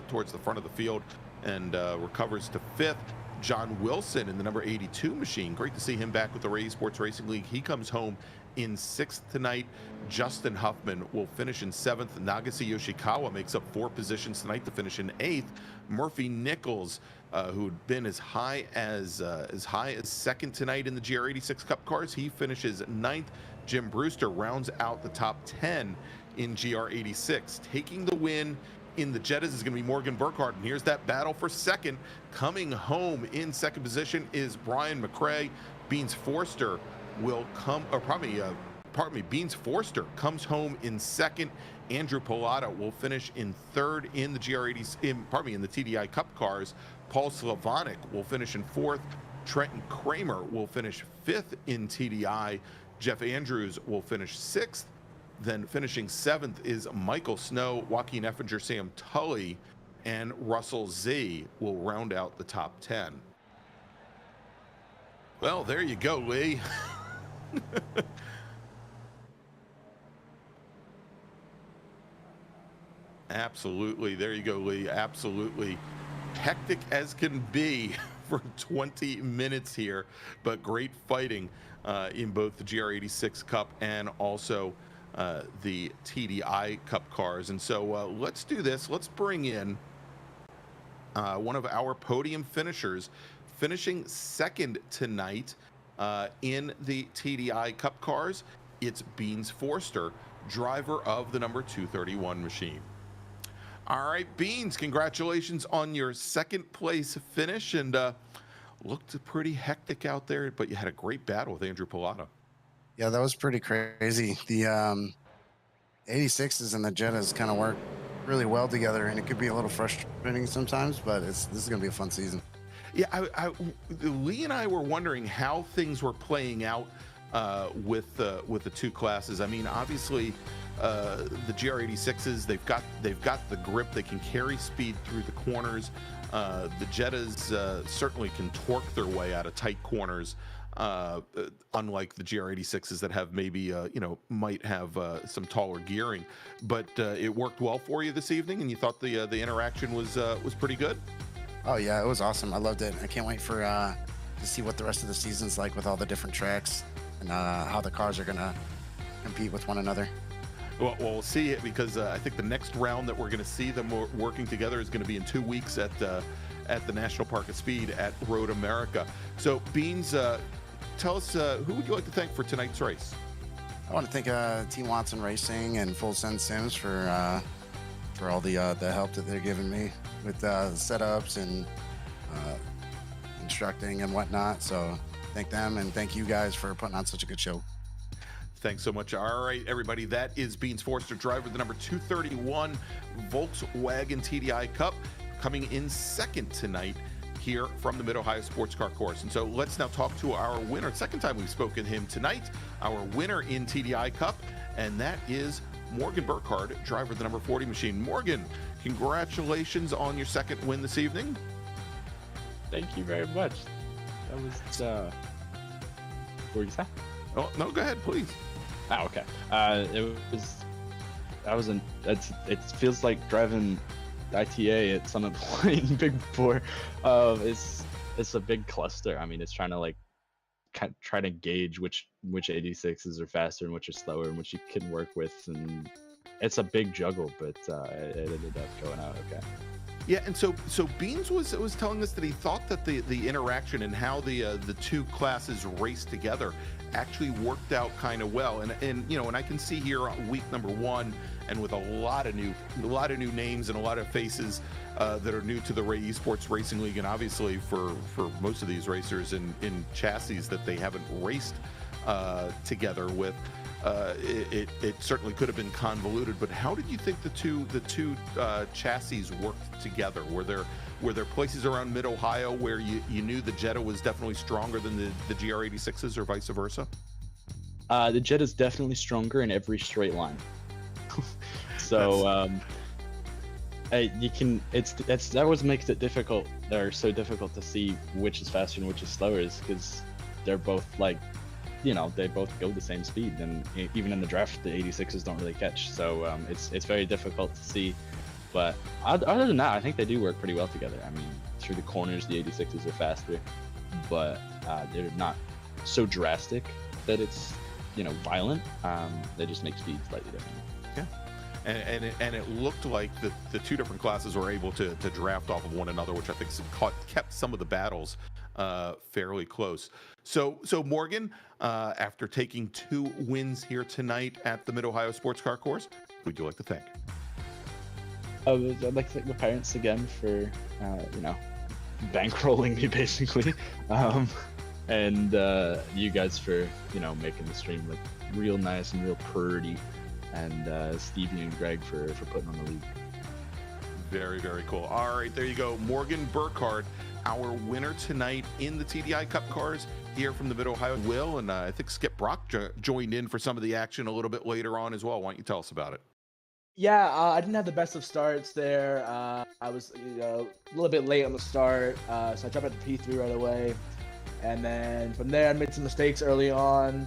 towards the front of the field, and recovers to 5th. John Wilson in the number 82 machine. Great to see him back with the Ray Esports Racing League. He comes home in 6th tonight. Justin Huffman will finish in 7th. Nagase Yoshikawa makes up 4 positions tonight to finish in 8th. Murphy Nichols, who'd been as high as 2nd tonight in the GR86 Cup cars, he finishes 9th. Jim Brewster rounds out the top 10 in GR86. Taking the win in the Jettas is going to be Morgan Burkhardt, and here's that battle for 2nd. Coming home in 2nd position is Brian McRae. Beans Forster will come, or Beans Forster comes home in 2nd. Andrew Palotta will finish in 3rd in the in the TDI Cup cars. Paul Slavonic will finish in 4th. Trenton Kramer will finish 5th in TDI. Jeff Andrews will finish 6th. Then finishing 7th is Michael Snow, Joaquin Effinger, Sam Tully, and Russell Z will round out the top 10. Well, there you go, Lee. Absolutely. There you go, Lee. Absolutely hectic as can be for 20 minutes here, but great fighting in both the GR86 Cup and also the TDI Cup cars. And so let's do this. Let's bring in one of our podium finishers, finishing second tonight in the TDI Cup cars. It's Beans Forster, driver of the number 231 machine. All right, Beans, congratulations on your second place finish, and looked pretty hectic out there, but you had a great battle with Andrew Pilata. Yeah, that was pretty crazy. The 86s and the Jettas kind of work really well together, and it could be a little frustrating sometimes, but this is going to be a fun season. Yeah, Lee and I were wondering how things were playing out with the two classes. I mean, obviously, the GR86s, they've got the grip. They can carry speed through the corners. The Jettas certainly can torque their way out of tight corners, unlike the GR86s that have maybe might have some taller gearing. But it worked well for you this evening, and you thought the interaction was pretty good. Oh yeah, it was awesome. I loved it. I can't wait for to see what the rest of the season's like with all the different tracks and how the cars are gonna compete with one another. Well, we'll see it, because I think the next round that we're going to see them working together is going to be in 2 weeks at the National Park of Speed at Road America. So, Beans, tell us, who would you like to thank for tonight's race? I want to thank Team Watson Racing and Full Send Sims for all the help that they're giving me with setups and instructing and whatnot. So, thank them, and thank you guys for putting on such a good show. Thanks so much. All right, everybody, that is Beans Forster, driver of the number 231 Volkswagen TDI Cup, coming in second tonight here from the Mid-Ohio Sports Car Course. And so let's now talk to our winner. Second time we've spoken to him tonight, our winner in TDI Cup, and that is Morgan Burkhardt, driver of the number 40 machine. Morgan, congratulations on your second win this evening. Thank you very much. That was, what were you saying? Oh, no, go ahead, please. Oh, okay. It feels like driving ITA at Summit Point in Big Four. It's a big cluster. I mean, it's trying to try to gauge which 86s are faster and which are slower and which you can work with, and it's a big juggle, but it ended up going out okay. Yeah, and so Beans was telling us that he thought that the interaction and how the two classes raced together actually worked out kind of well, and and I can see here on week number 1, and with a lot of new names and a lot of faces that are new to the Ray Esports Racing League, and obviously for most of these racers in chassis that they haven't raced together with. It certainly could have been convoluted, but how did you think the two chassis worked together? Were there places around Mid-Ohio where you knew the Jetta was definitely stronger than the GR86s, or vice versa? The Jetta is definitely stronger in every straight line. So that was makes it difficult. They're so difficult to see which is faster and which is slower, is because they're both they both go the same speed, and even in the draft the 86s don't really catch, so it's very difficult to see. But other than that, I think they do work pretty well together. I mean, through the corners the 86s are faster, but they're not so drastic that it's violent. They just make speed slightly different. Yeah. And it looked like the two different classes were able to draft off of one another, which I think kept some of the battles fairly close. So Morgan, after taking 2 wins here tonight at the Mid-Ohio Sports Car Course, who would you like to thank? I'd like to thank my parents again for bankrolling me basically, and you guys for making the stream look real nice and real pretty, and Stevie and Greg for putting on the league. Very, very cool. All right, there you go. Morgan Burkhardt, our winner tonight in the TDI Cup cars here from the Mid-Ohio. Will, and I think Skip Brock joined in for some of the action a little bit later on as well. Why don't you tell us about it? Yeah, I didn't have the best of starts there. I was a little bit late on the start, so I jumped at the P3 right away. And then from there, I made some mistakes early on.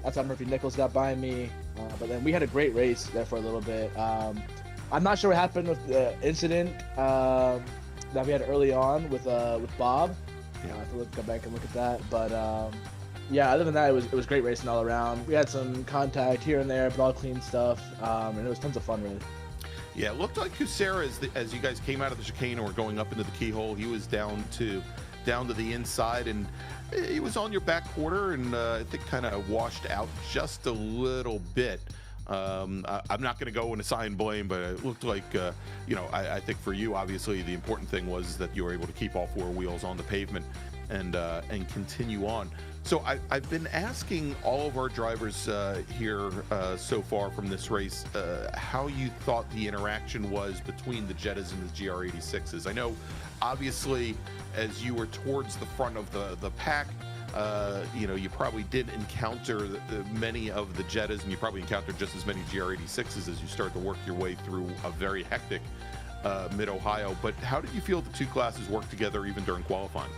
That's how Murphy Nichols got by me. But then we had a great race there for a little bit. I'm not sure what happened with the incident. that we had early on with Bob. Yeah. I have to go back and look at that. But yeah, other than that, it was great racing all around. We had some contact here and there, but all clean stuff, and it was tons of fun, really. Yeah, it looked like Kucera, as you guys came out of the chicane and were going up into the keyhole, he was down to the inside, and he was on your back quarter, and I think kind of washed out just a little bit. I'm not going to go and assign blame, but it looked like, I think for you, obviously, the important thing was that you were able to keep all four wheels on the pavement and continue on. So I've been asking all of our drivers here so far from this race how you thought the interaction was between the Jettas and the GR86s. I know, obviously, as you were towards the front of the pack, you probably did encounter many of the Jettas, and you probably encountered just as many GR86s as you start to work your way through a very hectic Mid-Ohio. But how did you feel the two classes worked together even during qualifying?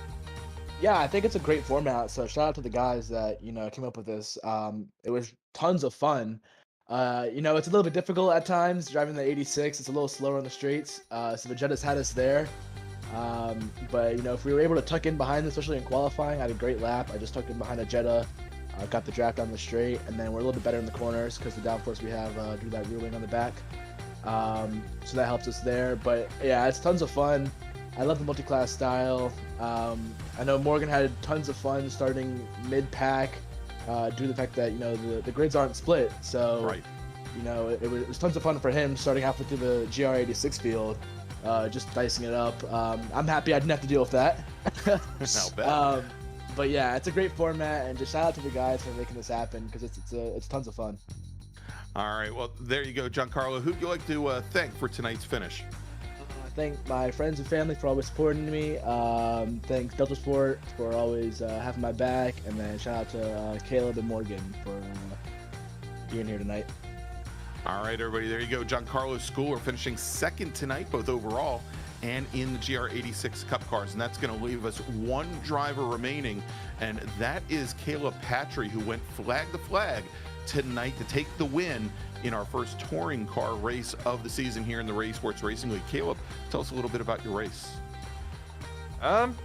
Yeah, I think it's a great format. So shout out to the guys that came up with this. It was tons of fun. It's a little bit difficult at times driving the 86. It's a little slower on the straights. So the Jettas had us there. But if we were able to tuck in behind them, especially in qualifying, I had a great lap. I just tucked in behind a Jetta, got the draft on the straight, and then we're a little bit better in the corners because the downforce we have due to that rear wing on the back. So that helps us there. But yeah, it's tons of fun. I love the multi-class style. I know Morgan had tons of fun starting mid-pack due to the fact that the grids aren't split. So right. It was tons of fun for him starting halfway through the GR86 field. Just dicing it up. I'm happy I didn't have to deal with that. Not bad. But yeah, it's a great format, and just shout out to the guys for making this happen because it's tons of fun. All right, well, there you go, Giancarlo. Who'd you like to thank for tonight's finish? Thank my friends and family for always supporting me. Thanks Delta Sport for always having my back, and then shout out to Caleb and Morgan for being here tonight. All right, everybody, there you go. Giancarlo Schooler finishing second tonight, both overall and in the GR86 Cup cars. And that's going to leave us one driver remaining, and that is Caleb Patry, who went flag to flag tonight to take the win in our first touring car race of the season here in the Esports Racing League. Caleb, tell us a little bit about your race. Kind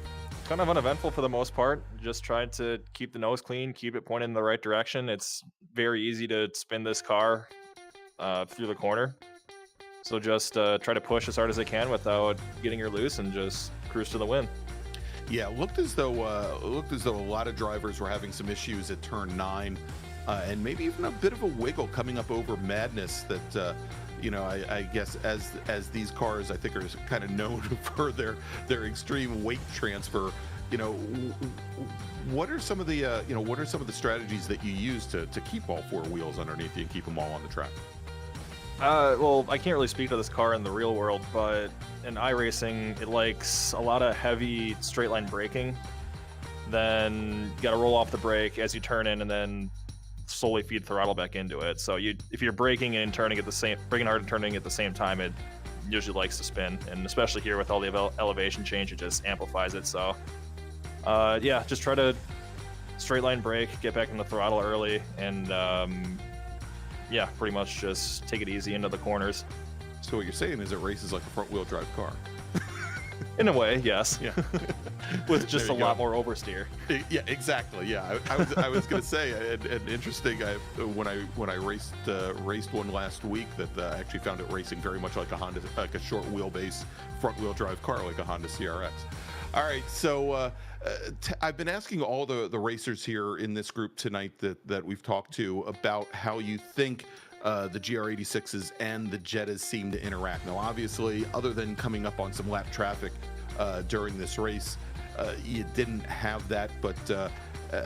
of uneventful for the most part. Just tried to keep the nose clean, keep it pointed in the right direction. It's very easy to spin this car through the corner. So just try to push as hard as I can without getting her loose and just cruise to the win. Yeah, it looked as though a lot of drivers were having some issues at turn 9, and maybe even a bit of a wiggle coming up over Madness. That I guess as these cars, I think, are kind of known for their extreme weight transfer. What are some of the strategies that you use to keep all four wheels underneath you and keep them all on the track? Well, I can't really speak to this car in the real world, but in iRacing, it likes a lot of heavy straight line braking. Then you got to roll off the brake as you turn in, and then slowly feed throttle back into it. So if you're braking and turning braking hard and turning at the same time, it usually likes to spin. And especially here with all the elevation change, it just amplifies it. So yeah, just try to straight line brake, get back in the throttle early, and yeah, pretty much just take it easy into the corners. So what you're saying is it races like a front-wheel drive car. In a way, yes. Yeah. With just a lot more oversteer. Yeah, exactly. Yeah, I was going to say, and interesting. When I raced one last week, that I actually found it racing very much like a Honda, like a short wheelbase front-wheel drive car, like a Honda CRX. All right, so I've been asking all the racers here in this group tonight that we've talked to about how you think the GR86s and the Jettas seem to interact. Now, obviously, other than coming up on some lap traffic during this race, you didn't have that. But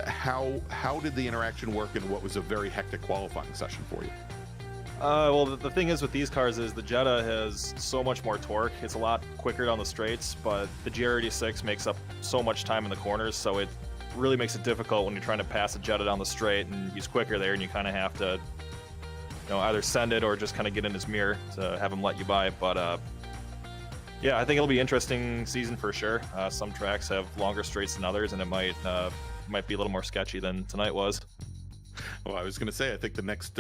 how did the interaction work in what was a very hectic qualifying session for you? Well, the thing is with these cars is the Jetta has so much more torque. It's a lot quicker down the straights, but the GR86 makes up so much time in the corners, so it really makes it difficult when you're trying to pass a Jetta down the straight, and he's quicker there, and you kind of have to either send it or just kind of get in his mirror to have him let you by. But yeah, I think it'll be an interesting season for sure. Some tracks have longer straights than others, and it might be a little more sketchy than tonight was. Well, I was going to say, I think the next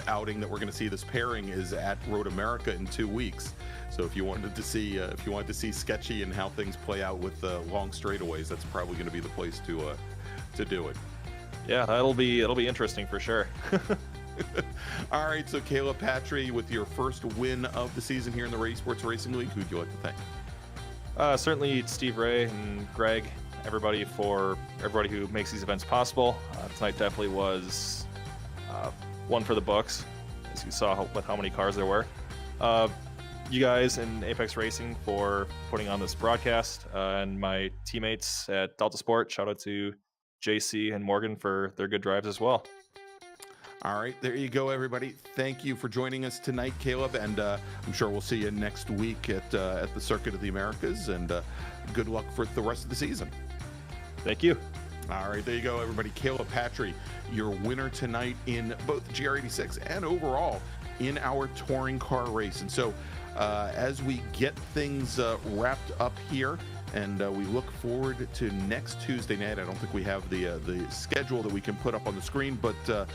outing that we're going to see this pairing is at Road America in 2 weeks. So if you wanted to see sketchy and how things play out with long straightaways, that's probably going to be the place to do it. Yeah, it'll be interesting for sure. All right, so Caleb Patry, with your first win of the season here in the Ray Esports Racing League, who'd you like to thank? Certainly Steve Ray and Greg, everybody who makes these events possible. Tonight definitely was one for the books, as you saw with how many cars there were. You guys in Apex Racing for putting on this broadcast, and my teammates at Delta Sport. Shout out to JC and Morgan for their good drives as well. All right, there you go, everybody. Thank you for joining us tonight, Caleb, and I'm sure we'll see you next week at the Circuit of the Americas, and good luck for the rest of the season. Thank you. All right, there you go, everybody. Caleb Patry, your winner tonight in both GR86 and overall in our touring car race. And so as we get things wrapped up here, and we look forward to next Tuesday night. I don't think we have the schedule that we can put up on the screen, but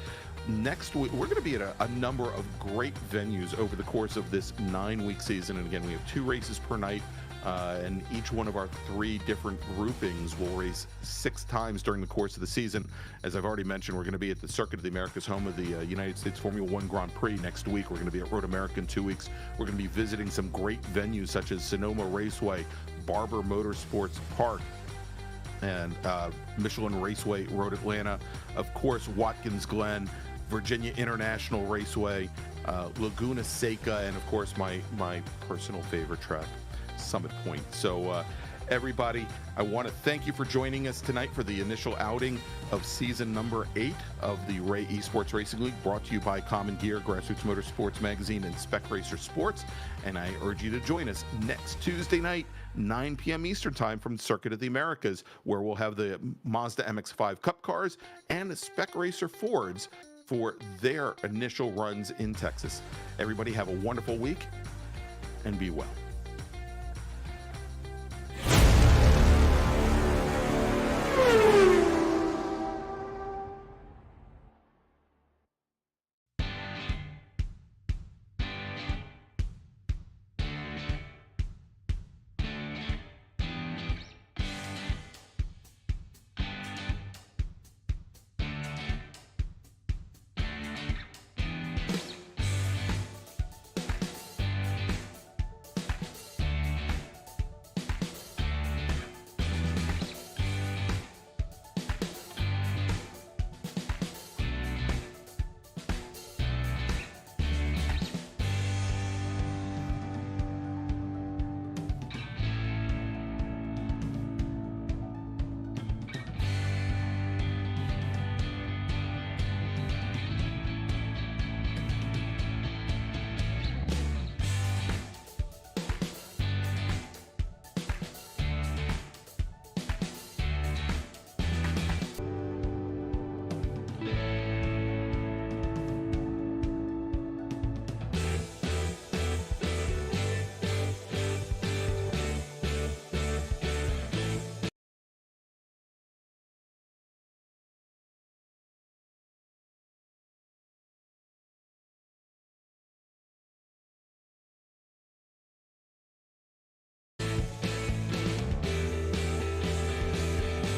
next week we're going to be at a number of great venues over the course of this 9-week season. And again, we have 2 races per night, and each one of our 3 different groupings will race 6 times during the course of the season. As I've already mentioned, we're going to be at the Circuit of the Americas, home of the United States Formula One Grand Prix next week. We're going to be at Road America in 2 weeks. We're going to be visiting some great venues such as Sonoma Raceway, Barber Motorsports Park, and Michelin Raceway, Road Atlanta. Of course, Watkins Glen, Virginia International Raceway, Laguna Seca, and of course my personal favorite track, Summit Point. So everybody, I want to thank you for joining us tonight for the initial outing of season number 8 of the Ray Esports Racing League, brought to you by Common Gear, Grassroots Motorsports Magazine, and Spec Racer Sports. And I urge you to join us next Tuesday night, 9 p.m. Eastern Time, from Circuit of the Americas, where we'll have the Mazda MX-5 Cup cars and the Spec Racer Fords for their initial runs in Texas. Everybody have a wonderful week and be well.